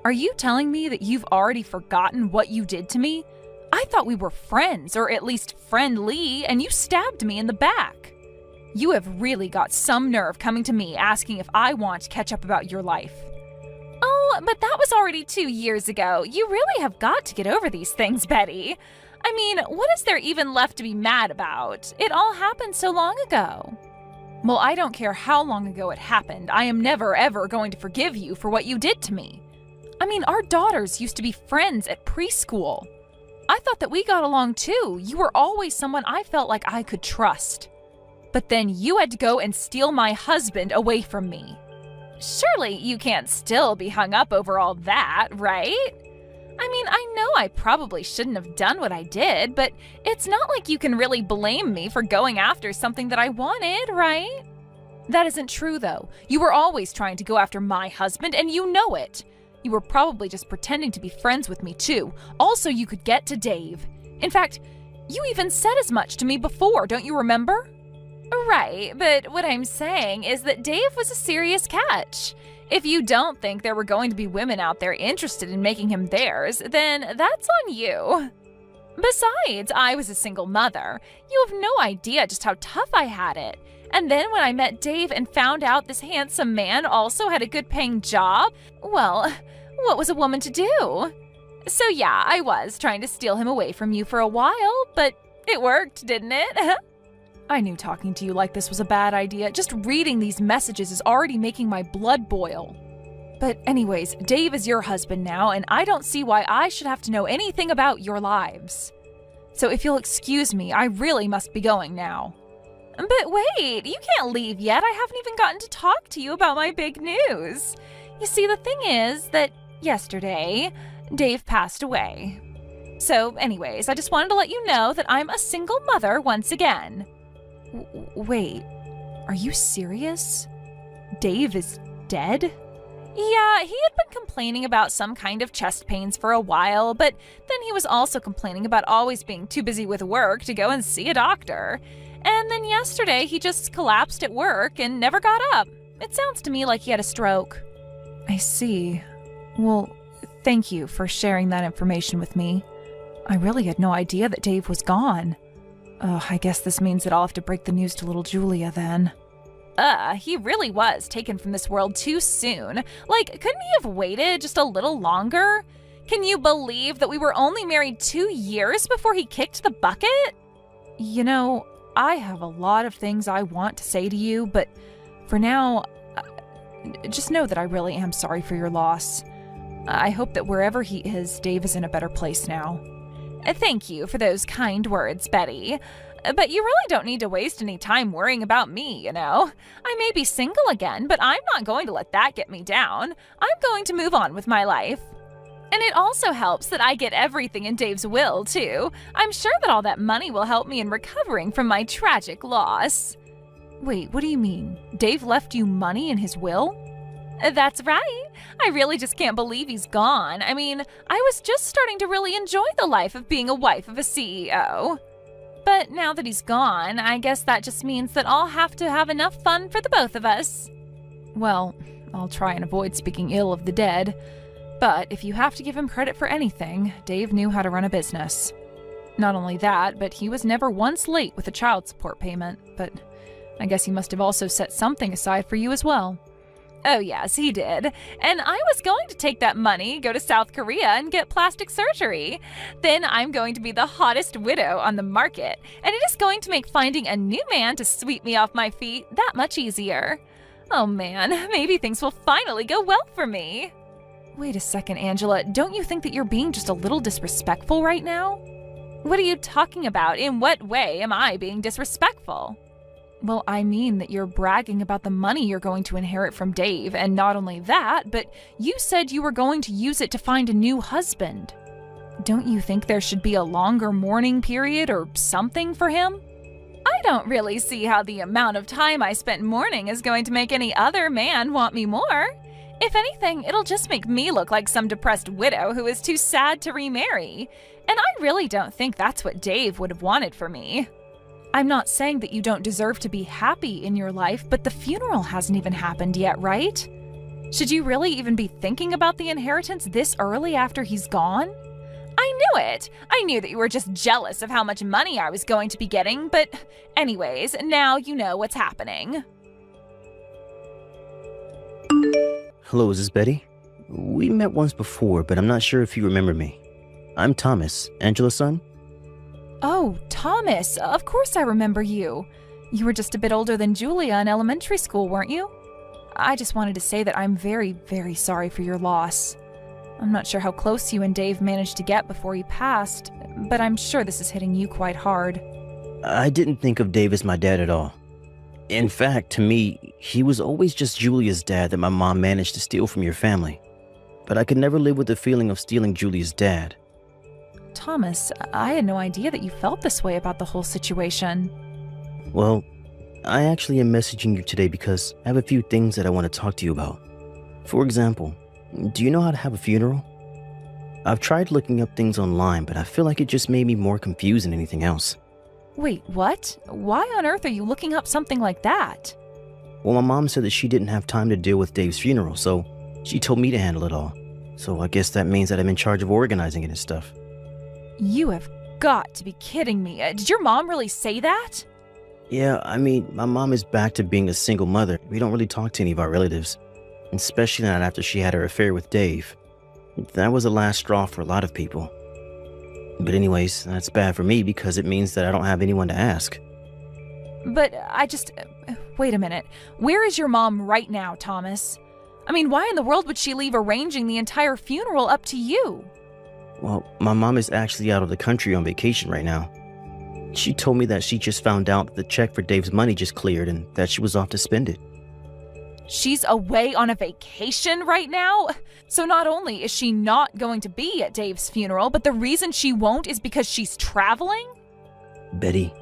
Are you telling me that you've already forgotten what you did to me? I thought we were friends, or at least friendly, and you stabbed me in the back. You have really got some nerve coming to me asking if I want to catch up about your life. Oh, but that was already 2 years ago. You really have got to get over these things, Betty. I mean, what is there even left to be mad about? It all happened so long ago. Well, I don't care how long ago it happened. I am never, ever going to forgive you for what you did to me. I mean, our daughters used to be friends at preschool. I thought that we got along too. You were always someone I felt like I could trust. But then you had to go and steal my husband away from me. Surely you can't still be hung up over all that, right? I mean, I know I probably shouldn't have done what I did, but it's not like you can really blame me for going after something that I wanted, right? That isn't true, though. You were always trying to go after my husband, and you know it. You were probably just pretending to be friends with me, too. Also, you could get to Dave. In fact, you even said as much to me before, don't you remember? Right, but what I'm saying is that Dave was a serious catch. If you don't think there were going to be women out there interested in making him theirs, then that's on you. Besides, I was a single mother. You have no idea just how tough I had it. And then when I met Dave and found out this handsome man also had a good-paying job, well, what was a woman to do? So yeah, I was trying to steal him away from you for a while, but it worked, didn't it? I knew talking to you like this was a bad idea. Just reading these messages is already making my blood boil. But anyways, Dave is your husband now, and I don't see why I should have to know anything about your lives. So if you'll excuse me, I really must be going now. But wait, you can't leave yet. I haven't even gotten to talk to you about my big news. You see, the thing is that Yesterday, Dave passed away. So, anyways, I just wanted to let you know that I'm a single mother once again. Wait, are you serious? Dave is dead? Yeah, he had been complaining about some kind of chest pains for a while, but then he was also complaining about always being too busy with work to go and see a doctor. And then yesterday, he just collapsed at work and never got up. It sounds to me like he had a stroke. I see. Well, thank you for sharing that information with me. I really had no idea that Dave was gone. I guess this means that I'll have to break the news to little Julia then. He really was taken from this world too soon. Like, couldn't he have waited just a little longer? Can you believe that we were only married 2 years before he kicked the bucket? You know, I have a lot of things I want to say to you, but for now, just know that I really am sorry for your loss. I hope that wherever he is, Dave is in a better place now. Thank you for those kind words, Betty. But you really don't need to waste any time worrying about me, you know. I may be single again, but I'm not going to let that get me down. I'm going to move on with my life. And it also helps that I get everything in Dave's will, too. I'm sure that all that money will help me in recovering from my tragic loss. Wait, what do you mean? Dave left you money in his will? That's right. I really just can't believe he's gone. I mean, I was just starting to really enjoy the life of being a wife of a CEO. But now that he's gone, I guess that just means that I'll have to have enough fun for the both of us. Well, I'll try and avoid speaking ill of the dead. But if you have to give him credit for anything, Dave knew how to run a business. Not only that, but he was never once late with a child support payment. But I guess he must have also set something aside for you as well. Oh yes, he did. And I was going to take that money, go to South Korea, and get plastic surgery. Then I'm going to be the hottest widow on the market, and it is going to make finding a new man to sweep me off my feet that much easier. Oh man, maybe things will finally go well for me. Wait a second, Angela. Don't you think that you're being just a little disrespectful right now? What are you talking about? In what way am I being disrespectful? Well, I mean that you're bragging about the money you're going to inherit from Dave, and not only that, but you said you were going to use it to find a new husband. Don't you think there should be a longer mourning period or something for him? I don't really see how the amount of time I spent mourning is going to make any other man want me more. If anything, it'll just make me look like some depressed widow who is too sad to remarry. And I really don't think that's what Dave would have wanted for me. I'm not saying that you don't deserve to be happy in your life, but the funeral hasn't even happened yet, right? Should you really even be thinking about the inheritance this early after he's gone? I knew it! I knew that you were just jealous of how much money I was going to be getting, but anyways, now you know what's happening. Hello, is this Betty? We met once before, but I'm not sure if you remember me. I'm Thomas, Angela's son. Oh, Thomas, of course I remember you. You were just a bit older than Julia in elementary school, weren't you? I just wanted to say that I'm very, very sorry for your loss. I'm not sure how close you and Dave managed to get before he passed, but I'm sure this is hitting you quite hard. I didn't think of Dave as my dad at all. In fact, to me, he was always just Julia's dad that my mom managed to steal from your family. But I could never live with the feeling of stealing Julia's dad. Thomas, I had no idea that you felt this way about the whole situation. Well, I actually am messaging you today because I have a few things that I want to talk to you about. For example, do you know how to have a funeral? I've tried looking up things online, but I feel like it just made me more confused than anything else. Wait, what? Why on earth are you looking up something like that? Well, my mom said that she didn't have time to deal with Dave's funeral, so she told me to handle it all. So I guess that means that I'm in charge of organizing it and stuff. You have got to be kidding me. Did your mom really say that? Yeah, I mean, my mom is back to being a single mother. We don't really talk to any of our relatives, especially not after she had her affair with Dave. That was the last straw for a lot of people. But anyways, that's bad for me because it means that I don't have anyone to ask. But wait a minute. Where is your mom right now, Thomas? I mean, why in the world would she leave arranging the entire funeral up to you? Well, my mom is actually out of the country on vacation right now. She told me that she just found out that the check for Dave's money just cleared and that she was off to spend it. She's away on a vacation right now? So not only is she not going to be at Dave's funeral, but the reason she won't is because she's traveling? Betty,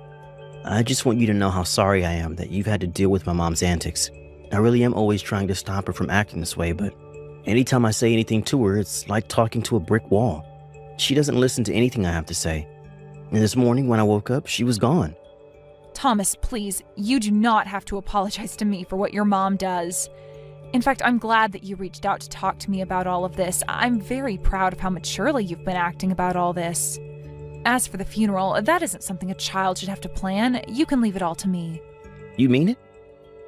I just want you to know how sorry I am that you've had to deal with my mom's antics. I really am always trying to stop her from acting this way, but anytime I say anything to her, it's like talking to a brick wall. She doesn't listen to anything I have to say. And this morning when I woke up, she was gone. Thomas, please, you do not have to apologize to me for what your mom does. In fact, I'm glad that you reached out to talk to me about all of this. I'm very proud of how maturely you've been acting about all this. As for the funeral, that isn't something a child should have to plan. You can leave it all to me. You mean it?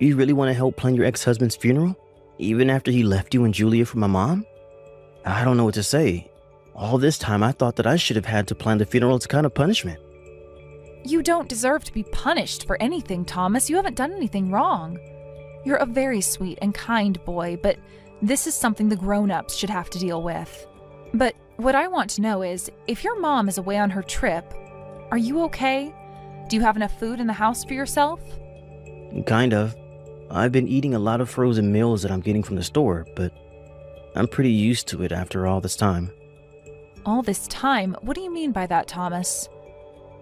You really want to help plan your ex-husband's funeral? Even after he left you and Julia for my mom? I don't know what to say. All this time I thought that I should have had to plan the funeral as a kind of punishment. You don't deserve to be punished for anything, Thomas. You haven't done anything wrong. You're a very sweet and kind boy, but this is something the grown-ups should have to deal with. But what I want to know is, if your mom is away on her trip, are you okay? Do you have enough food in the house for yourself? Kind of. I've been eating a lot of frozen meals that I'm getting from the store, but I'm pretty used to it after all this time. All this time? What do you mean by that, Thomas?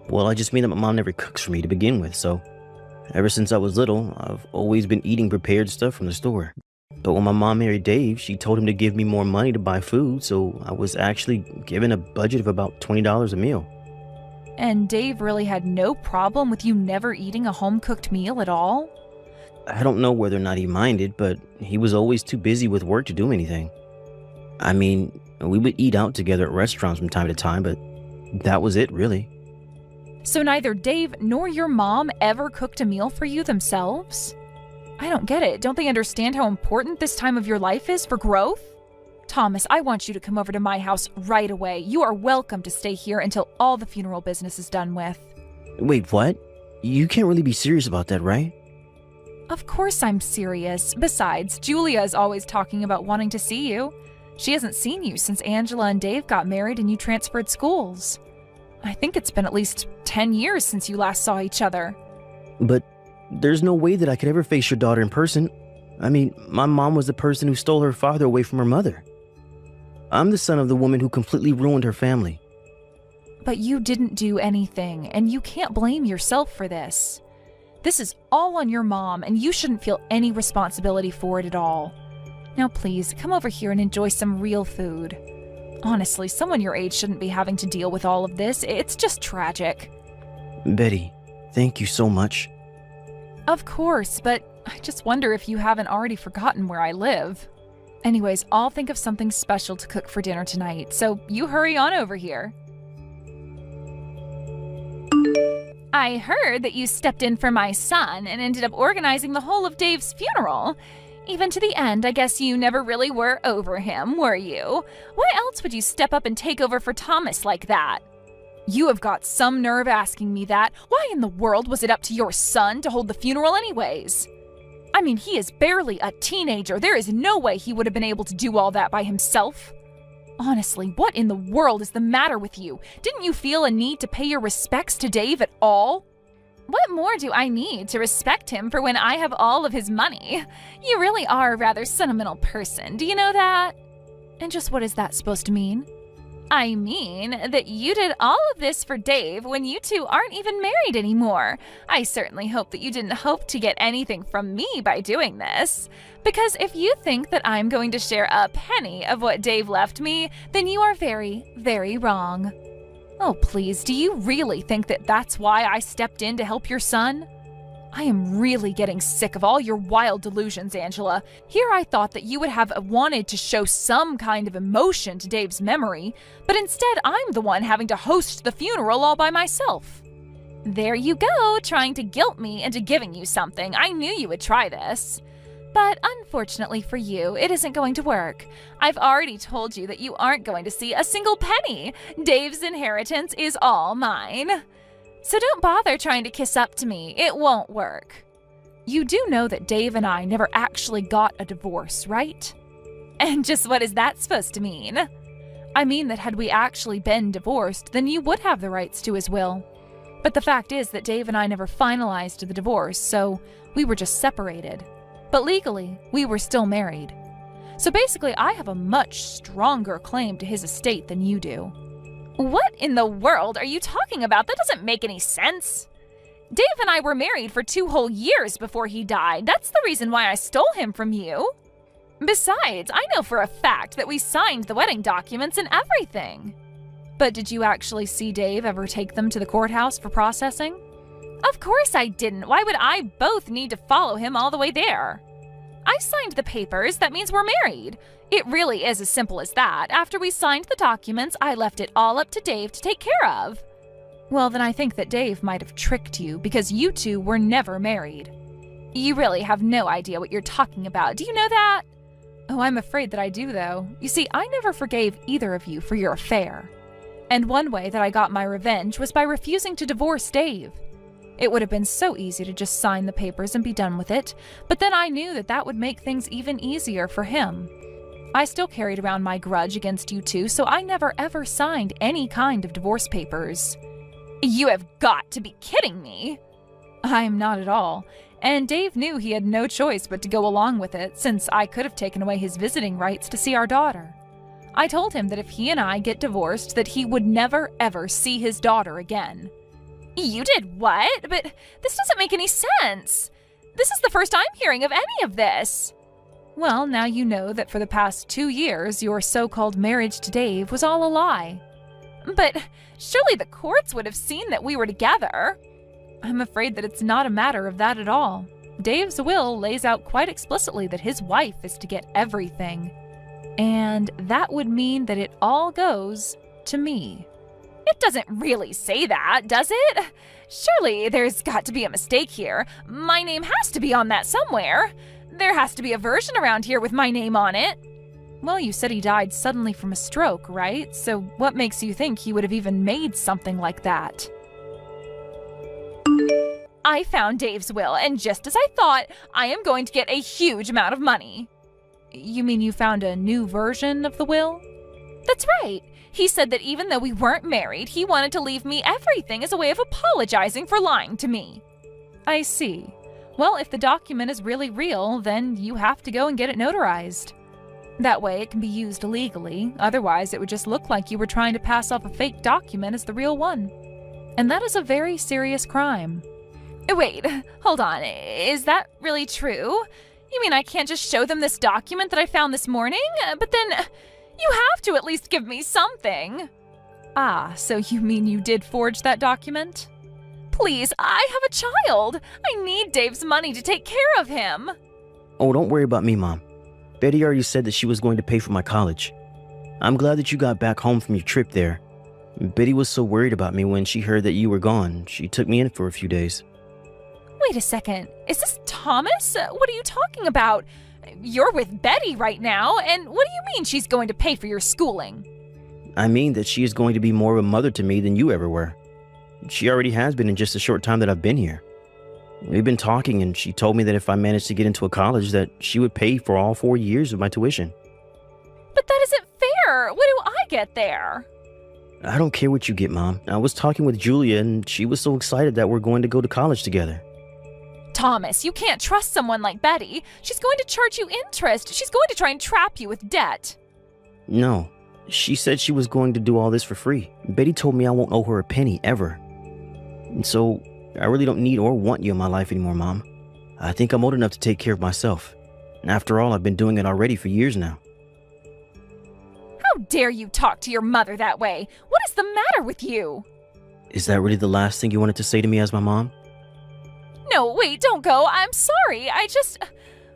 Well, I just mean that my mom never cooks for me to begin with, so ever since I was little, I've always been eating prepared stuff from the store. But when my mom married Dave, she told him to give me more money to buy food, so I was actually given a budget of about $20 a meal. And Dave really had no problem with you never eating a home-cooked meal at all? I don't know whether or not he minded, but he was always too busy with work to do anything. I mean, we would eat out together at restaurants from time to time, but that was it, really. So neither Dave nor your mom ever cooked a meal for you themselves? I don't get it. Don't they understand how important this time of your life is for growth? Thomas, I want you to come over to my house right away. You are welcome to stay here until all the funeral business is done with. Wait, what? You can't really be serious about that, right? Of course I'm serious. Besides, Julia is always talking about wanting to see you. She hasn't seen you since Angela and Dave got married and you transferred schools. I think it's been at least 10 years since you last saw each other. But there's no way that I could ever face your daughter in person. I mean, my mom was the person who stole her father away from her mother. I'm the son of the woman who completely ruined her family. But you didn't do anything, and you can't blame yourself for this. This is all on your mom, and you shouldn't feel any responsibility for it at all. Now please, come over here and enjoy some real food. Honestly, someone your age shouldn't be having to deal with all of this. It's just tragic. Betty, thank you so much. Of course, but I just wonder if you haven't already forgotten where I live. Anyways, I'll think of something special to cook for dinner tonight, so you hurry on over here. I heard that you stepped in for my son and ended up organizing the whole of Dave's funeral. Even to the end, I guess you never really were over him, were you? Why else would you step up and take over for Thomas like that? You have got some nerve asking me that. Why in the world was it up to your son to hold the funeral anyways? I mean, he is barely a teenager. There is no way he would have been able to do all that by himself. Honestly, what in the world is the matter with you? Didn't you feel a need to pay your respects to Dave at all? What more do I need to respect him for when I have all of his money? You really are a rather sentimental person, do you know that? And just what is that supposed to mean? I mean that you did all of this for Dave when you two aren't even married anymore. I certainly hope that you didn't hope to get anything from me by doing this. Because if you think that I'm going to share a penny of what Dave left me, then you are very, very wrong. Oh, please, do you really think that that's why I stepped in to help your son? I am really getting sick of all your wild delusions, Angela. Here I thought that you would have wanted to show some kind of emotion to Dave's memory, but instead I'm the one having to host the funeral all by myself. There you go, trying to guilt me into giving you something. I knew you would try this. But unfortunately for you, it isn't going to work. I've already told you that you aren't going to see a single penny. Dave's inheritance is all mine. So don't bother trying to kiss up to me. It won't work. You do know that Dave and I never actually got a divorce, right? And just what is that supposed to mean? I mean that had we actually been divorced, then you would have the rights to his will. But the fact is that Dave and I never finalized the divorce, so we were just separated. But legally, we were still married. So basically, I have a much stronger claim to his estate than you do. What in the world are you talking about? That doesn't make any sense. Dave and I were married for 2 whole years before he died. That's the reason why I stole him from you. Besides, I know for a fact that we signed the wedding documents and everything. But did you actually see Dave ever take them to the courthouse for processing? Of course I didn't. Why would I both need to follow him all the way there? I signed the papers. That means we're married. It really is as simple as that. After we signed the documents, I left it all up to Dave to take care of. Well, then I think that Dave might have tricked you because you two were never married. You really have no idea what you're talking about. Do you know that? Oh, I'm afraid that I do, though. You see, I never forgave either of you for your affair. And one way that I got my revenge was by refusing to divorce Dave. It would have been so easy to just sign the papers and be done with it, but then I knew that that would make things even easier for him. I still carried around my grudge against you two, so I never ever signed any kind of divorce papers. You have got to be kidding me! I'm not at all, and Dave knew he had no choice but to go along with it, since I could have taken away his visiting rights to see our daughter. I told him that if he and I get divorced, that he would never ever see his daughter again. You did what? But this doesn't make any sense. This is the first I'm hearing of any of this. Well, now you know that for the past 2 years, your so-called marriage to Dave was all a lie. But surely the courts would have seen that we were together. I'm afraid that it's not a matter of that at all. Dave's will lays out quite explicitly that his wife is to get everything. And that would mean that it all goes to me. It doesn't really say that, does it? Surely there's got to be a mistake here. My name has to be on that somewhere. There has to be a version around here with my name on it. Well, you said he died suddenly from a stroke, right? So what makes you think he would have even made something like that? I found Dave's will, and just as I thought, I am going to get a huge amount of money. You mean you found a new version of the will? That's right. He said that even though we weren't married, he wanted to leave me everything as a way of apologizing for lying to me. I see. Well, if the document is really real, then you have to go and get it notarized. That way it can be used legally, otherwise it would just look like you were trying to pass off a fake document as the real one. And that is a very serious crime. Wait, hold on, is that really true? You mean I can't just show them this document that I found this morning? But then, you have to at least give me something. Ah, so you mean you did forge that document? Please, I have a child. I need Dave's money to take care of him. Oh, don't worry about me, Mom. Betty already said that she was going to pay for my college. I'm glad that you got back home from your trip there. Betty was so worried about me when she heard that you were gone. She took me in for a few days. Wait a second. Is this Thomas? What are you talking about? You're with Betty right now, and what do you mean she's going to pay for your schooling? I mean that she is going to be more of a mother to me than you ever were. She already has been in just a short time that I've been here. We've been talking, and she told me that if I managed to get into a college, that she would pay for all 4 years of my tuition. But that isn't fair. What do I get there? I don't care what you get, Mom. I was talking with Julia, and she was so excited that we're going to go to college together. Thomas, you can't trust someone like Betty. She's going to charge you interest. She's going to try and trap you with debt. No, she said she was going to do all this for free. Betty told me I won't owe her a penny, ever. And so, I really don't need or want you in my life anymore, Mom. I think I'm old enough to take care of myself. After all, I've been doing it already for years now. How dare you talk to your mother that way? What is the matter with you? Is that really the last thing you wanted to say to me as my mom? No, wait, don't go. I'm sorry.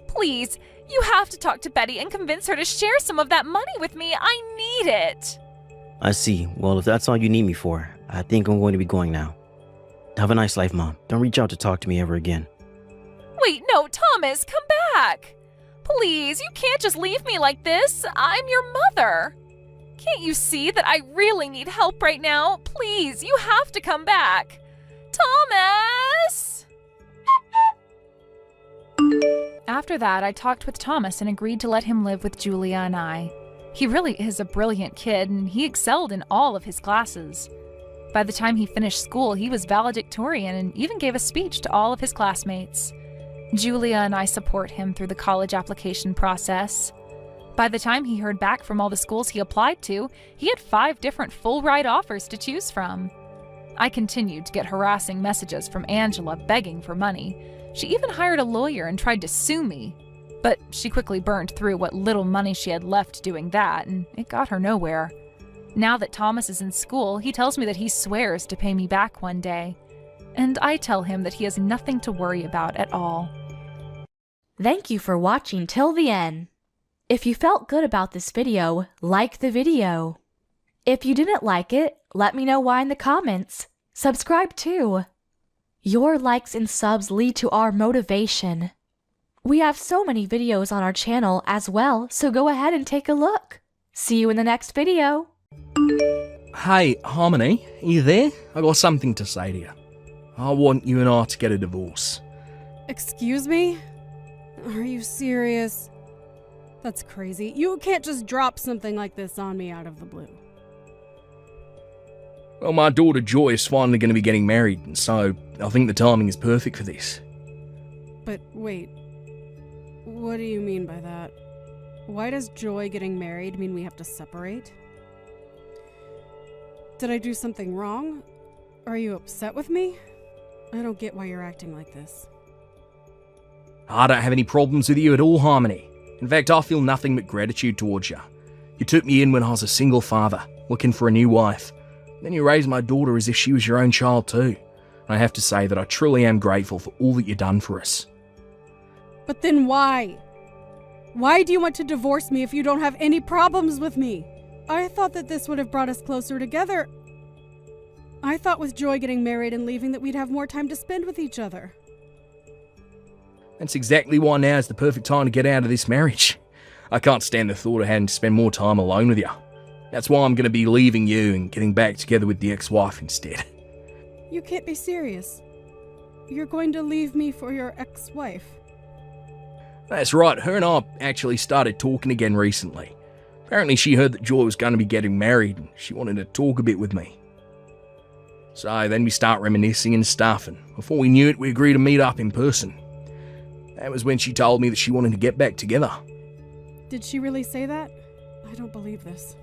Please, you have to talk to Betty and convince her to share some of that money with me. I need it. I see. Well, if that's all you need me for, I think I'm going to be going now. Have a nice life, Mom. Don't reach out to talk to me ever again. Wait, no, Thomas, come back. Please, you can't just leave me like this. I'm your mother. Can't you see that I really need help right now? Please, you have to come back. Thomas! After that, I talked with Thomas and agreed to let him live with Julia and I. He really is a brilliant kid, and he excelled in all of his classes. By the time he finished school, he was valedictorian and even gave a speech to all of his classmates. Julia and I support him through the college application process. By the time he heard back from all the schools he applied to, he had 5 different full-ride offers to choose from. I continued to get harassing messages from Angela begging for money. She even hired a lawyer and tried to sue me. But she quickly burned through what little money she had left doing that, and it got her nowhere. Now that Thomas is in school, he tells me that he swears to pay me back one day. And I tell him that he has nothing to worry about at all. Thank you for watching till the end. If you felt good about this video, like the video. If you didn't like it, let me know why in the comments. Subscribe too. Your likes and subs lead to our motivation. We have so many videos on our channel as well, so go ahead and take a look. See you in the next video. Hey, Harmony, are you there? I got something to say to you. I want you and I to get a divorce. Excuse me? Are you serious? That's crazy. You can't just drop something like this on me out of the blue. Well, my daughter Joy is finally going to be getting married, and so I think the timing is perfect for this. But wait, what do you mean by that? Why does Joy getting married mean we have to separate? Did I do something wrong? Are you upset with me? I don't get why you're acting like this. I don't have any problems with you at all, Harmony. In fact, I feel nothing but gratitude towards you. You took me in when I was a single father, looking for a new wife. Then you raised my daughter as if she was your own child too. I have to say that I truly am grateful for all that you've done for us. But then why? Why do you want to divorce me if you don't have any problems with me? I thought that this would have brought us closer together. I thought with Joy getting married and leaving that we'd have more time to spend with each other. That's exactly why now is the perfect time to get out of this marriage. I can't stand the thought of having to spend more time alone with you. That's why I'm going to be leaving you and getting back together with the ex-wife instead. You can't be serious. You're going to leave me for your ex-wife. That's right, her and I actually started talking again recently. Apparently she heard that Joy was going to be getting married and she wanted to talk a bit with me. So then we start reminiscing and stuff, and before we knew it, we agreed to meet up in person. That was when she told me that she wanted to get back together. Did she really say that? I don't believe this.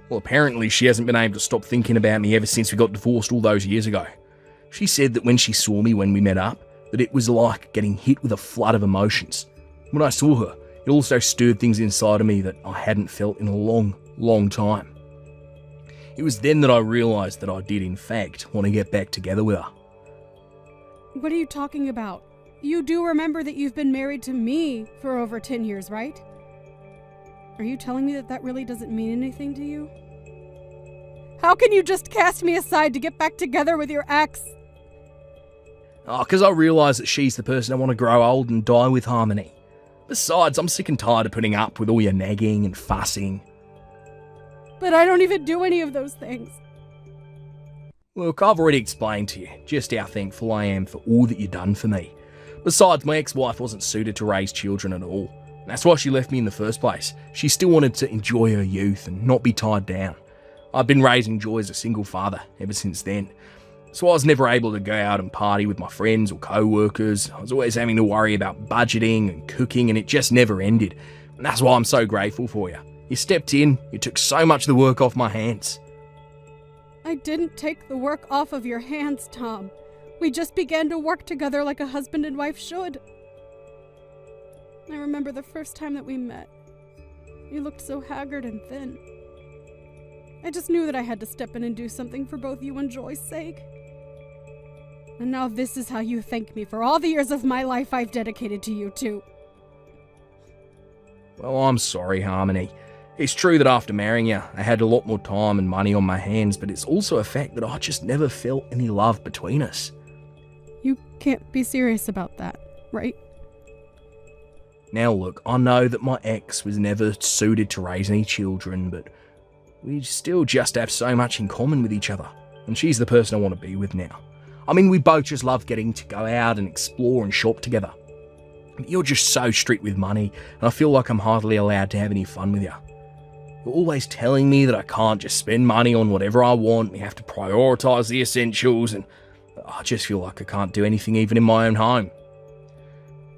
Well, apparently she hasn't been able to stop thinking about me ever since we got divorced all those years ago. She said that when she saw me when we met up, that it was like getting hit with a flood of emotions. When I saw her, it also stirred things inside of me that I hadn't felt in a long, long time. It was then that I realised that I did in fact want to get back together with her. What are you talking about? You do remember that you've been married to me for over 10 years, right? Are you telling me that that really doesn't mean anything to you? How can you just cast me aside to get back together with your ex? Because I realise that she's the person I want to grow old and die with, Harmony. Besides, I'm sick and tired of putting up with all your nagging and fussing. But I don't even do any of those things. Look, I've already explained to you just how thankful I am for all that you've done for me. Besides, my ex-wife wasn't suited to raise children at all. That's why she left me in the first place. She still wanted to enjoy her youth and not be tied down. I've been raising Joy as a single father ever since then. So I was never able to go out and party with my friends or co-workers. I was always having to worry about budgeting and cooking, and it just never ended. And that's why I'm so grateful for you. You stepped in, you took so much of the work off my hands. I didn't take the work off of your hands, Tom. We just began to work together like a husband and wife should. I remember the first time that we met. You looked so haggard and thin. I just knew that I had to step in and do something for both you and Joy's sake. And now this is how you thank me for all the years of my life I've dedicated to you two. Well, I'm sorry, Harmony. It's true that after marrying you, I had a lot more time and money on my hands, but it's also a fact that I just never felt any love between us. You can't be serious about that, right? Now look, I know that my ex was never suited to raise any children, but we still just have so much in common with each other, and she's the person I want to be with now. I mean, we both just love getting to go out and explore and shop together. You're just so strict with money, and I feel like I'm hardly allowed to have any fun with you. You're always telling me that I can't just spend money on whatever I want, we have to prioritise the essentials, and I just feel like I can't do anything even in my own home.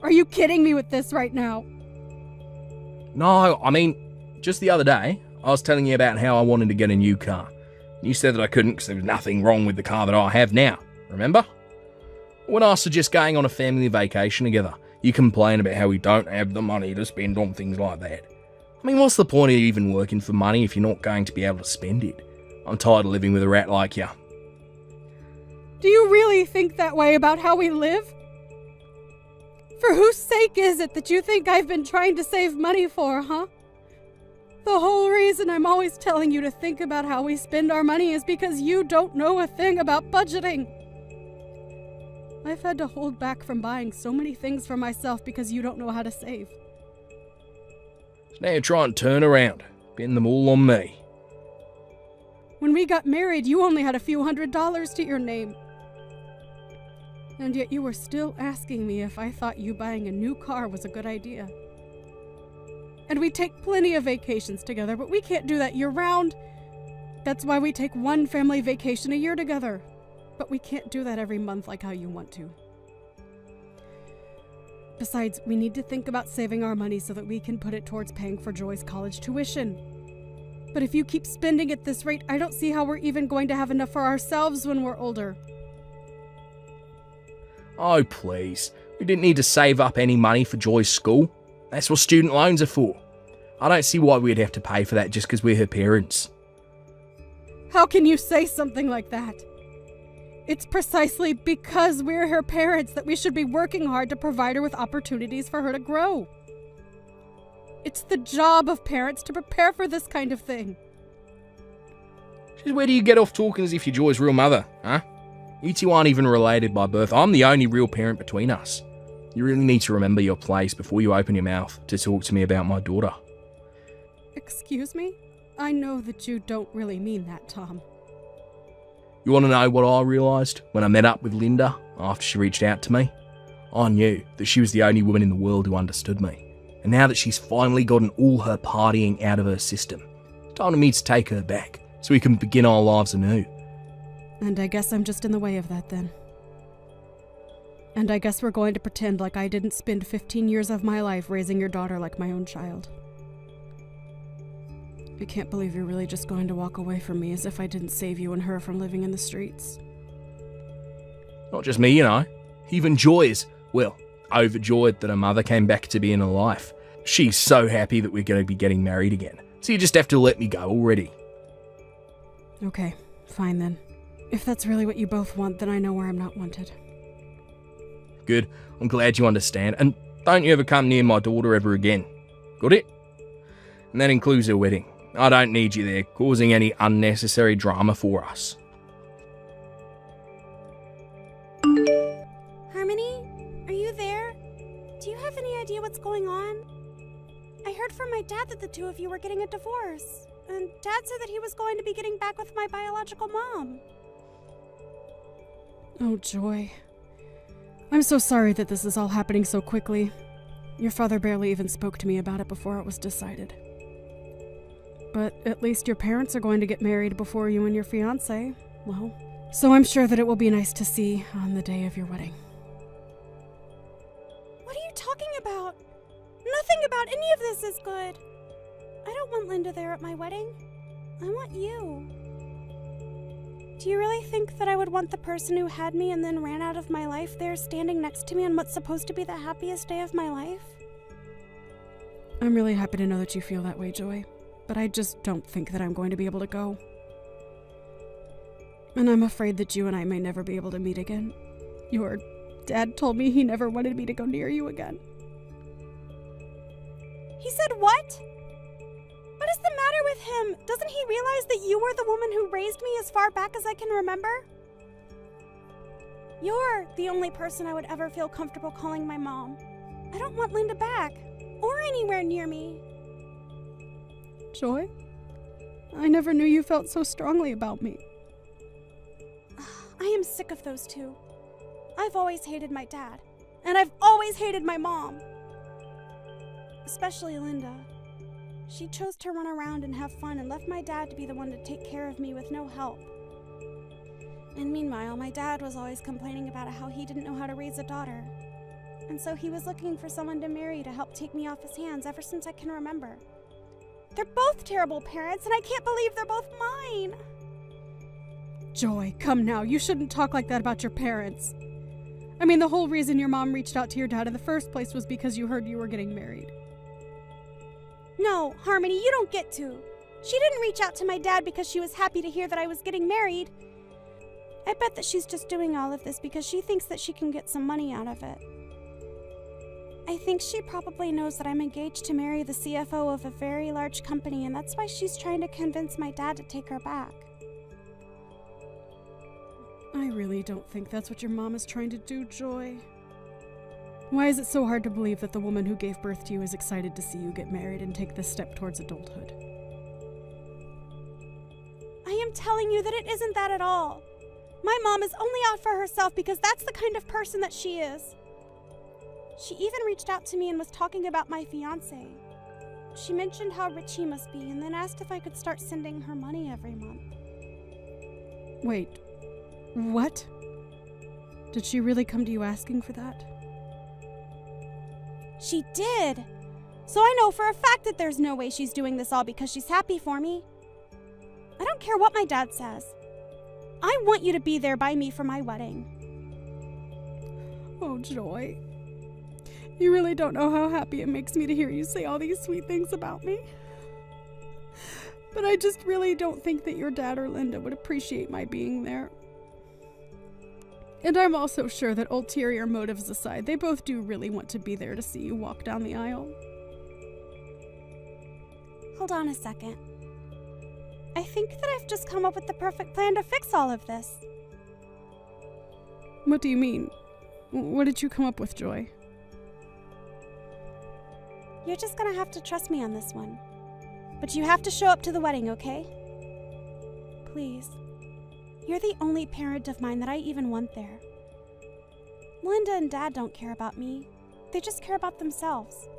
Are you kidding me with this right now? No, I mean, just the other day, I was telling you about how I wanted to get a new car. You said that I couldn't because there was nothing wrong with the car that I have now, remember? When I suggest going on a family vacation together, you complain about how we don't have the money to spend on things like that. I mean, what's the point of even working for money if you're not going to be able to spend it? I'm tired of living with a rat like you. Do you really think that way about how we live? For whose sake is it that you think I've been trying to save money for, huh? The whole reason I'm always telling you to think about how we spend our money is because you don't know a thing about budgeting. I've had to hold back from buying so many things for myself because you don't know how to save. So now you're trying to turn around, pin them all on me. When we got married, you only had a few $100s to your name. And yet you were still asking me if I thought you buying a new car was a good idea. And we take plenty of vacations together, but we can't do that year-round. That's why we take one family vacation a year together. But we can't do that every month like how you want to. Besides, we need to think about saving our money so that we can put it towards paying for Joy's college tuition. But if you keep spending at this rate, I don't see how we're even going to have enough for ourselves when we're older. Oh, please. We didn't need to save up any money for Joy's school. That's what student loans are for. I don't see why we'd have to pay for that just because we're her parents. How can you say something like that? It's precisely because we're her parents that we should be working hard to provide her with opportunities for her to grow. It's the job of parents to prepare for this kind of thing. Just where do you get off talking as if you're Joy's real mother, huh? You two aren't even related by birth. I'm the only real parent between us. You really need to remember your place before you open your mouth to talk to me about my daughter. Excuse me? I know that you don't really mean that, Tom. You want to know what I realised when I met up with Linda after she reached out to me? I knew that she was the only woman in the world who understood me. And now that she's finally gotten all her partying out of her system, it's time for me to take her back so we can begin our lives anew. And I guess I'm just in the way of that then. And I guess we're going to pretend like I didn't spend 15 years of my life raising your daughter like my own child. I can't believe you're really just going to walk away from me as if I didn't save you and her from living in the streets. Not just me, you know. Even Joy is, well, overjoyed that her mother came back to be in her life. She's so happy that we're going to be getting married again. So you just have to let me go already. Okay, fine then. If that's really what you both want, then I know where I'm not wanted. Good. I'm glad you understand. And don't you ever come near my daughter ever again. Got it? And that includes her wedding. I don't need you there, causing any unnecessary drama for us. Harmony, are you there? Do you have any idea what's going on? I heard from my dad that the two of you were getting a divorce. And Dad said that he was going to be getting back with my biological mom. Oh, Joy. I'm so sorry that this is all happening so quickly. Your father barely even spoke to me about it before it was decided. But at least your parents are going to get married before you and your fiancé. Well, so I'm sure that it will be nice to see on the day of your wedding. What are you talking about? Nothing about any of this is good. I don't want Linda there at my wedding. I want you. Do you really think that I would want the person who had me and then ran out of my life there standing next to me on what's supposed to be the happiest day of my life? I'm really happy to know that you feel that way, Joy. But I just don't think that I'm going to be able to go. And I'm afraid that you and I may never be able to meet again. Your dad told me he never wanted me to go near you again. He said what? What is the matter with him? Doesn't he realize that you were the woman who raised me as far back as I can remember? You're the only person I would ever feel comfortable calling my mom. I don't want Linda back, or anywhere near me. Joy? I never knew you felt so strongly about me. I am sick of those two. I've always hated my dad, and I've always hated my mom. Especially Linda. She chose to run around and have fun and left my dad to be the one to take care of me with no help. And meanwhile, my dad was always complaining about how he didn't know how to raise a daughter. And so he was looking for someone to marry to help take me off his hands ever since I can remember. They're both terrible parents, and I can't believe they're both mine. Joy, come now. You shouldn't talk like that about your parents. I mean, the whole reason your mom reached out to your dad in the first place was because you heard you were getting married. No, Harmony, you don't get to. She didn't reach out to my dad because she was happy to hear that I was getting married. I bet that she's just doing all of this because she thinks that she can get some money out of it. I think she probably knows that I'm engaged to marry the CFO of a very large company, and that's why she's trying to convince my dad to take her back. I really don't think that's what your mom is trying to do, Joy. Why is it so hard to believe that the woman who gave birth to you is excited to see you get married and take this step towards adulthood? I am telling you that it isn't that at all. My mom is only out for herself because that's the kind of person that she is. She even reached out to me and was talking about my fiancé. She mentioned how rich he must be and then asked if I could start sending her money every month. Wait, what? Did she really come to you asking for that? She did. So I know for a fact that there's no way she's doing this all because she's happy for me. I don't care what my dad says. I want you to be there by me for my wedding. Oh, Joy. You really don't know how happy it makes me to hear you say all these sweet things about me. But I just really don't think that your dad or Linda would appreciate my being there. And I'm also sure that ulterior motives aside, they both do really want to be there to see you walk down the aisle. Hold on a second. I think that I've just come up with the perfect plan to fix all of this. What do you mean? What did you come up with, Joy? You're just gonna have to trust me on this one. But you have to show up to the wedding, okay? Please. You're the only parent of mine that I even want there. Linda and Dad don't care about me. They just care about themselves.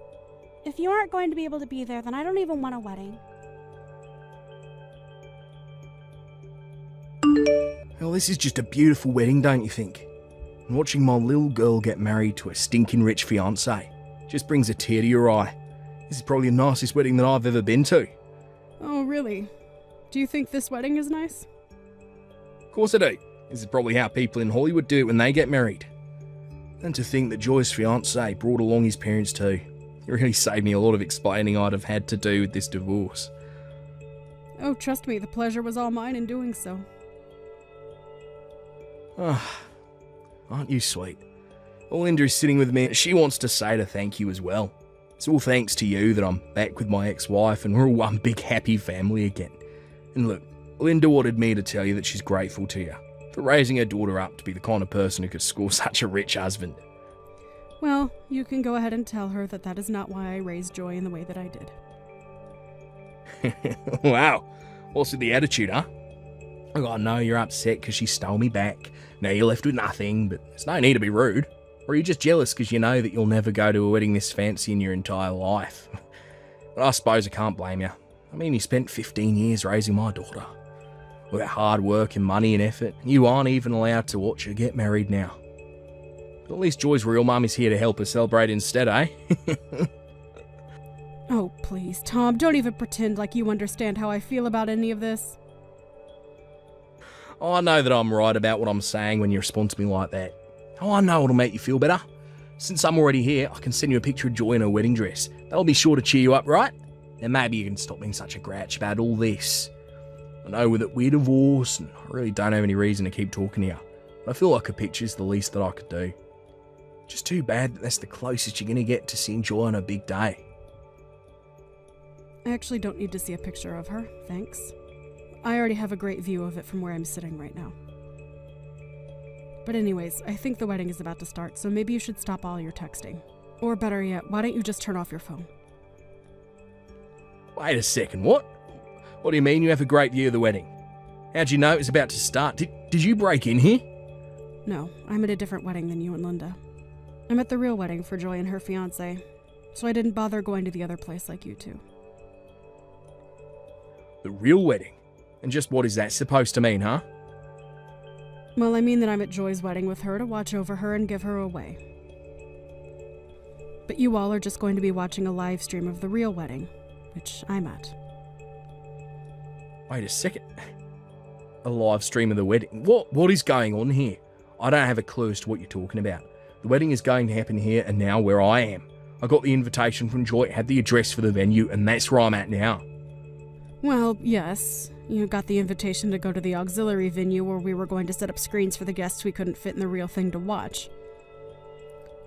If you aren't going to be able to be there, then I don't even want a wedding. Well, this is just a beautiful wedding, don't you think? And watching my little girl get married to a stinking rich fiancé just brings a tear to your eye. This is probably the nicest wedding that I've ever been to. Oh, really? Do you think this wedding is nice? Of course I do. This is probably how people in Hollywood do it when they get married. And to think that Joy's fiancé brought along his parents too. It really saved me a lot of explaining I'd have had to do with this divorce. Oh, trust me, the pleasure was all mine in doing so. Ah, aren't you sweet? Well, Linda is sitting with me. She wants to say to thank you as well. It's all thanks to you that I'm back with my ex-wife and we're all one big happy family again. And look, Linda wanted me to tell you that she's grateful to you for raising her daughter up to be the kind of person who could score such a rich husband. Well, you can go ahead and tell her that that is not why I raised Joy in the way that I did. Wow, what's with the attitude, huh? Oh, I know you're upset because she stole me back. Now you're left with nothing, but there's no need to be rude. Or are you just jealous because you know that you'll never go to a wedding this fancy in your entire life? But I suppose I can't blame you. I mean, you spent 15 years raising my daughter. With that hard work and money and effort, you aren't even allowed to watch her get married now. But at least Joy's real mum is here to help her celebrate instead, eh? Oh, please, Tom, don't even pretend like you understand how I feel about any of this. I know that I'm right about what I'm saying when you respond to me like that. Oh, I know it'll make you feel better. Since I'm already here, I can send you a picture of Joy in her wedding dress. That'll be sure to cheer you up, right? Then maybe you can stop being such a grouch about all this. I know that we're divorced, and I really don't have any reason to keep talking to you. But I feel like a picture's the least that I could do. Just too bad that that's the closest you're going to get to seeing Joy on her big day. I actually don't need to see a picture of her, thanks. I already have a great view of it from where I'm sitting right now. But anyways, I think the wedding is about to start, so maybe you should stop all your texting. Or better yet, why don't you just turn off your phone? Wait a second, what? What do you mean you have a great view of the wedding? How'd you know it was about to start? Did you break in here? No, I'm at a different wedding than you and Linda. I'm at the real wedding for Joy and her fiancé, so I didn't bother going to the other place like you two. The real wedding? And just what is that supposed to mean, huh? Well, I mean that I'm at Joy's wedding with her to watch over her and give her away. But you all are just going to be watching a live stream of the real wedding, which I'm at. Wait a second. A live stream of the wedding? What is going on here? I don't have a clue as to what you're talking about. The wedding is going to happen here and now where I am. I got the invitation from Joy, had the address for the venue, and that's where I'm at now. Well, yes. You got the invitation to go to the auxiliary venue where we were going to set up screens for the guests we couldn't fit in the real thing to watch.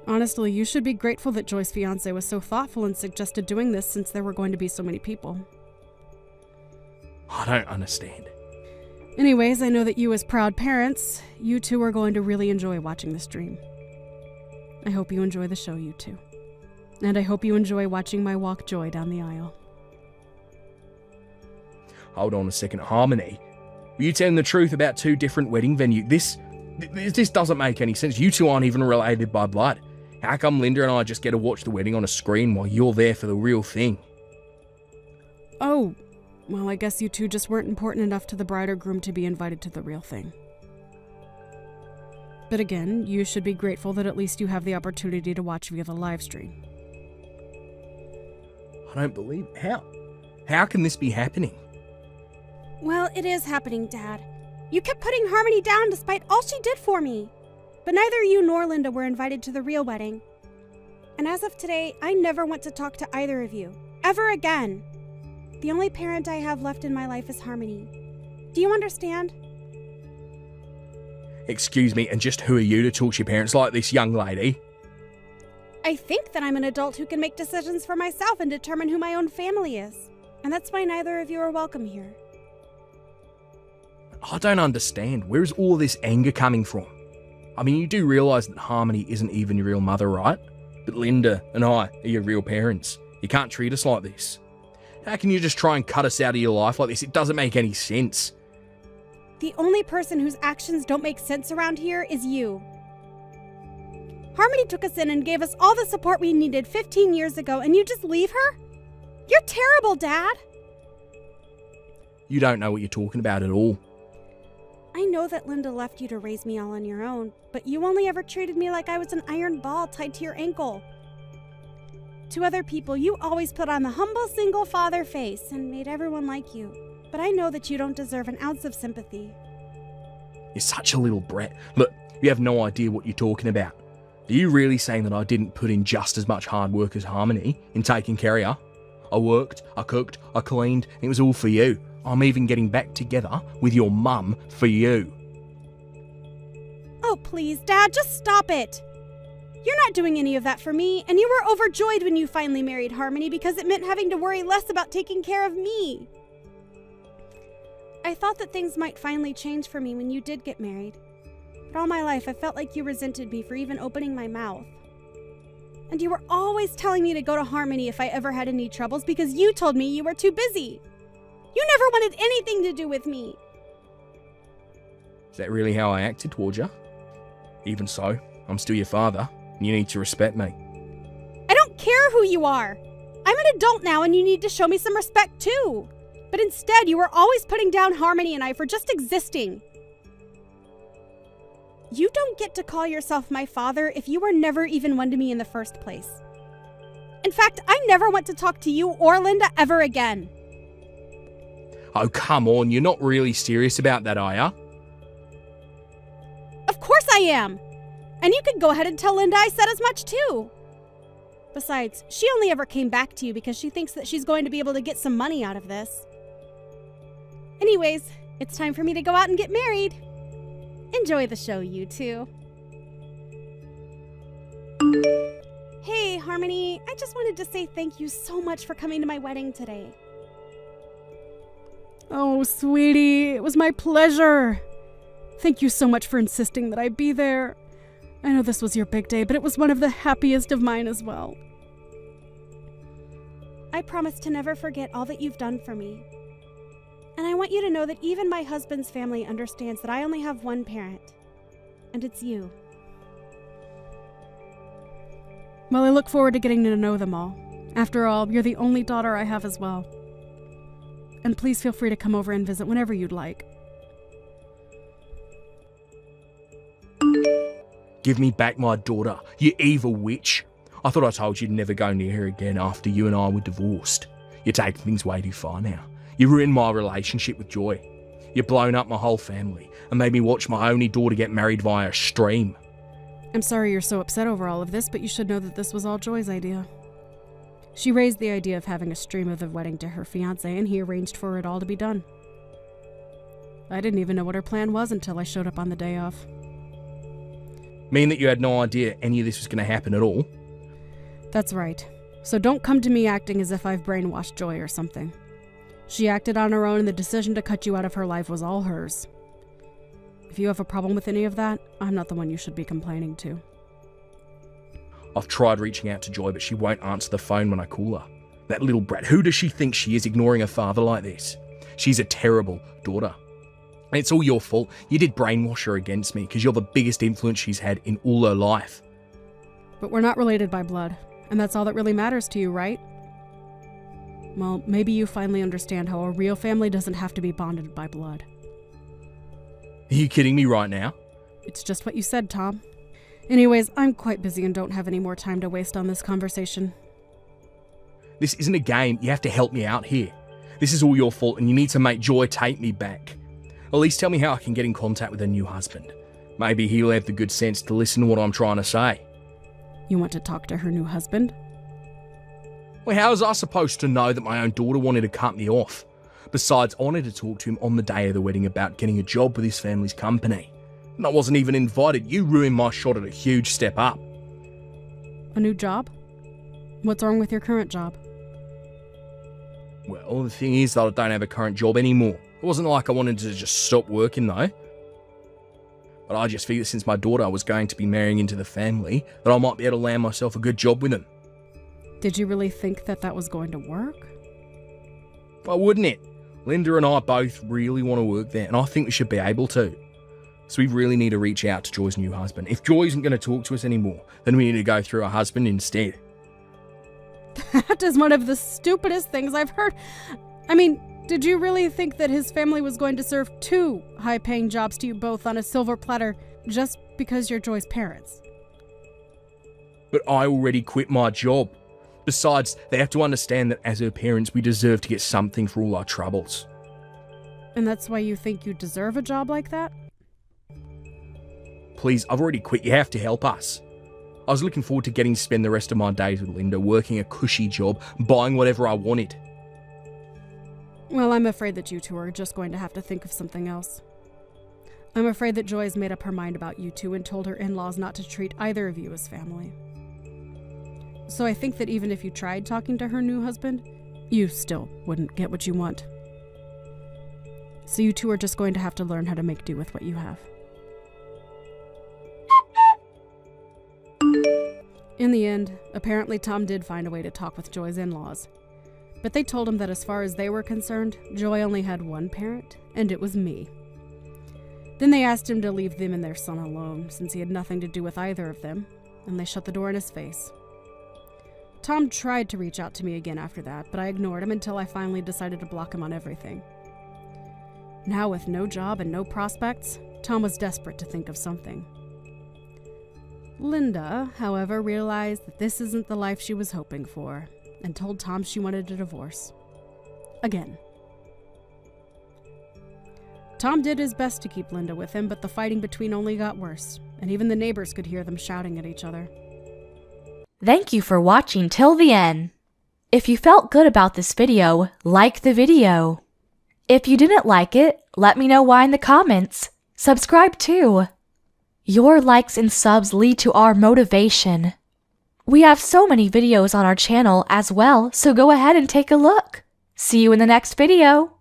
Honestly, you should be grateful that Joy's fiancé was so thoughtful and suggested doing this since there were going to be so many people. I don't understand. Anyways, I know that you as proud parents, you two are going to really enjoy watching the stream. I hope you enjoy the show, you two. And I hope you enjoy watching my walk Joy down the aisle. Hold on a second, Harmony. Were you telling the truth about two different wedding venues? This doesn't make any sense. You two aren't even related by blood. How come Linda and I just get to watch the wedding on a screen while you're there for the real thing? Oh, well, I guess you two just weren't important enough to the bride or groom to be invited to the real thing. But again, you should be grateful that at least you have the opportunity to watch via the live stream. I don't believe it. How can this be happening? Well, it is happening, Dad. You kept putting Harmony down despite all she did for me. But neither you nor Linda were invited to the real wedding. And as of today, I never want to talk to either of you. Ever again. The only parent I have left in my life is Harmony. Do you understand? Excuse me, and just who are you to talk to your parents like this, young lady? I think that I'm an adult who can make decisions for myself and determine who my own family is. And that's why neither of you are welcome here. I don't understand. Where is all this anger coming from? I mean, you do realise that Harmony isn't even your real mother, right? But Linda and I are your real parents. You can't treat us like this. How can you just try and cut us out of your life like this? It doesn't make any sense. The only person whose actions don't make sense around here is you. Harmony took us in and gave us all the support we needed 15 years ago, and you just leave her? You're terrible, Dad! You don't know what you're talking about at all. I know that Linda left you to raise me all on your own, but you only ever treated me like I was an iron ball tied to your ankle. To other people, you always put on the humble single father face and made everyone like you. But I know that you don't deserve an ounce of sympathy. You're such a little brat. Look, you have no idea what you're talking about. Are you really saying that I didn't put in just as much hard work as Harmony in taking care of her? I worked, I cooked, I cleaned, and it was all for you. I'm even getting back together with your mum for you. Oh, please, Dad, just stop it. You're not doing any of that for me, and you were overjoyed when you finally married Harmony because it meant having to worry less about taking care of me. I thought that things might finally change for me when you did get married. But all my life, I felt like you resented me for even opening my mouth. And you were always telling me to go to Harmony if I ever had any troubles because you told me you were too busy. You never wanted anything to do with me. Is that really how I acted towards you? Even so, I'm still your father, and you need to respect me. I don't care who you are. I'm an adult now, and you need to show me some respect too. But instead, you were always putting down Harmony and I for just existing. You don't get to call yourself my father if you were never even one to me in the first place. In fact, I never want to talk to you or Linda ever again. Oh, come on, you're not really serious about that, are ya? Of course I am. And you could go ahead and tell Linda I said as much too. Besides, she only ever came back to you because she thinks that she's going to be able to get some money out of this. Anyways, it's time for me to go out and get married. Enjoy the show, you two. Hey, Harmony, I just wanted to say thank you so much for coming to my wedding today. Oh, sweetie, it was my pleasure. Thank you so much for insisting that I be there. I know this was your big day, but it was one of the happiest of mine as well. I promise to never forget all that you've done for me. And I want you to know that even my husband's family understands that I only have one parent, and it's you. Well, I look forward to getting to know them all. After all, you're the only daughter I have as well. And please feel free to come over and visit whenever you'd like. Give me back my daughter, you evil witch. I thought I told you to never go near her again after you and I were divorced. You're taking things way too far now. You ruined my relationship with Joy. You've blown up my whole family and made me watch my only daughter get married via a stream. I'm sorry you're so upset over all of this, but you should know that this was all Joy's idea. She raised the idea of having a stream of the wedding to her fiancé, and he arranged for it all to be done. I didn't even know what her plan was until I showed up on the day off. Mean that you had no idea any of this was going to happen at all? That's right. So don't come to me acting as if I've brainwashed Joy or something. She acted on her own, and the decision to cut you out of her life was all hers. If you have a problem with any of that, I'm not the one you should be complaining to. I've tried reaching out to Joy, but she won't answer the phone when I call her. That little brat, who does she think she is, ignoring her father like this? She's a terrible daughter. And it's all your fault. You did brainwash her against me because you're the biggest influence she's had in all her life. But we're not related by blood, and that's all that really matters to you, right? Well, maybe you finally understand how a real family doesn't have to be bonded by blood. Are you kidding me right now? It's just what you said, Tom. Anyways, I'm quite busy and don't have any more time to waste on this conversation. This isn't a game. You have to help me out here. This is all your fault, and you need to make Joy take me back. At least tell me how I can get in contact with her new husband. Maybe he'll have the good sense to listen to what I'm trying to say. You want to talk to her new husband? Well, how was I supposed to know that my own daughter wanted to cut me off? Besides, I wanted to talk to him on the day of the wedding about getting a job with his family's company. And I wasn't even invited. You ruined my shot at a huge step up. A new job? What's wrong with your current job? Well, the thing is that I don't have a current job anymore. It wasn't like I wanted to just stop working though. But I just figured since my daughter was going to be marrying into the family, that I might be able to land myself a good job with them. Did you really think that that was going to work? Why wouldn't it? Linda and I both really want to work there, and I think we should be able to. So we really need to reach out to Joy's new husband. If Joy isn't going to talk to us anymore, then we need to go through her husband instead. That is one of the stupidest things I've heard. I mean, did you really think that his family was going to serve 2 high-paying jobs to you both on a silver platter just because you're Joy's parents? But I already quit my job. Besides, they have to understand that as her parents, we deserve to get something for all our troubles. And that's why you think you deserve a job like that? Please, I've already quit. You have to help us. I was looking forward to getting to spend the rest of my days with Linda, working a cushy job, buying whatever I wanted. Well, I'm afraid that you two are just going to have to think of something else. I'm afraid that Joy has made up her mind about you two and told her in-laws not to treat either of you as family. So I think that even if you tried talking to her new husband, you still wouldn't get what you want. So you two are just going to have to learn how to make do with what you have. In the end, apparently Tom did find a way to talk with Joy's in-laws. But they told him that as far as they were concerned, Joy only had one parent, and it was me. Then they asked him to leave them and their son alone, since he had nothing to do with either of them, and they shut the door in his face. Tom tried to reach out to me again after that, but I ignored him until I finally decided to block him on everything. Now with no job and no prospects, Tom was desperate to think of something. Linda, however, realized that this isn't the life she was hoping for, and told Tom she wanted a divorce. Again. Tom did his best to keep Linda with him, but the fighting between only got worse, and even the neighbors could hear them shouting at each other. Thank you for watching till the end. If you felt good about this video, like the video. If you didn't like it, let me know why in the comments. Subscribe too. Your likes and subs lead to our motivation. We have so many videos on our channel as well, so go ahead and take a look. See you in the next video.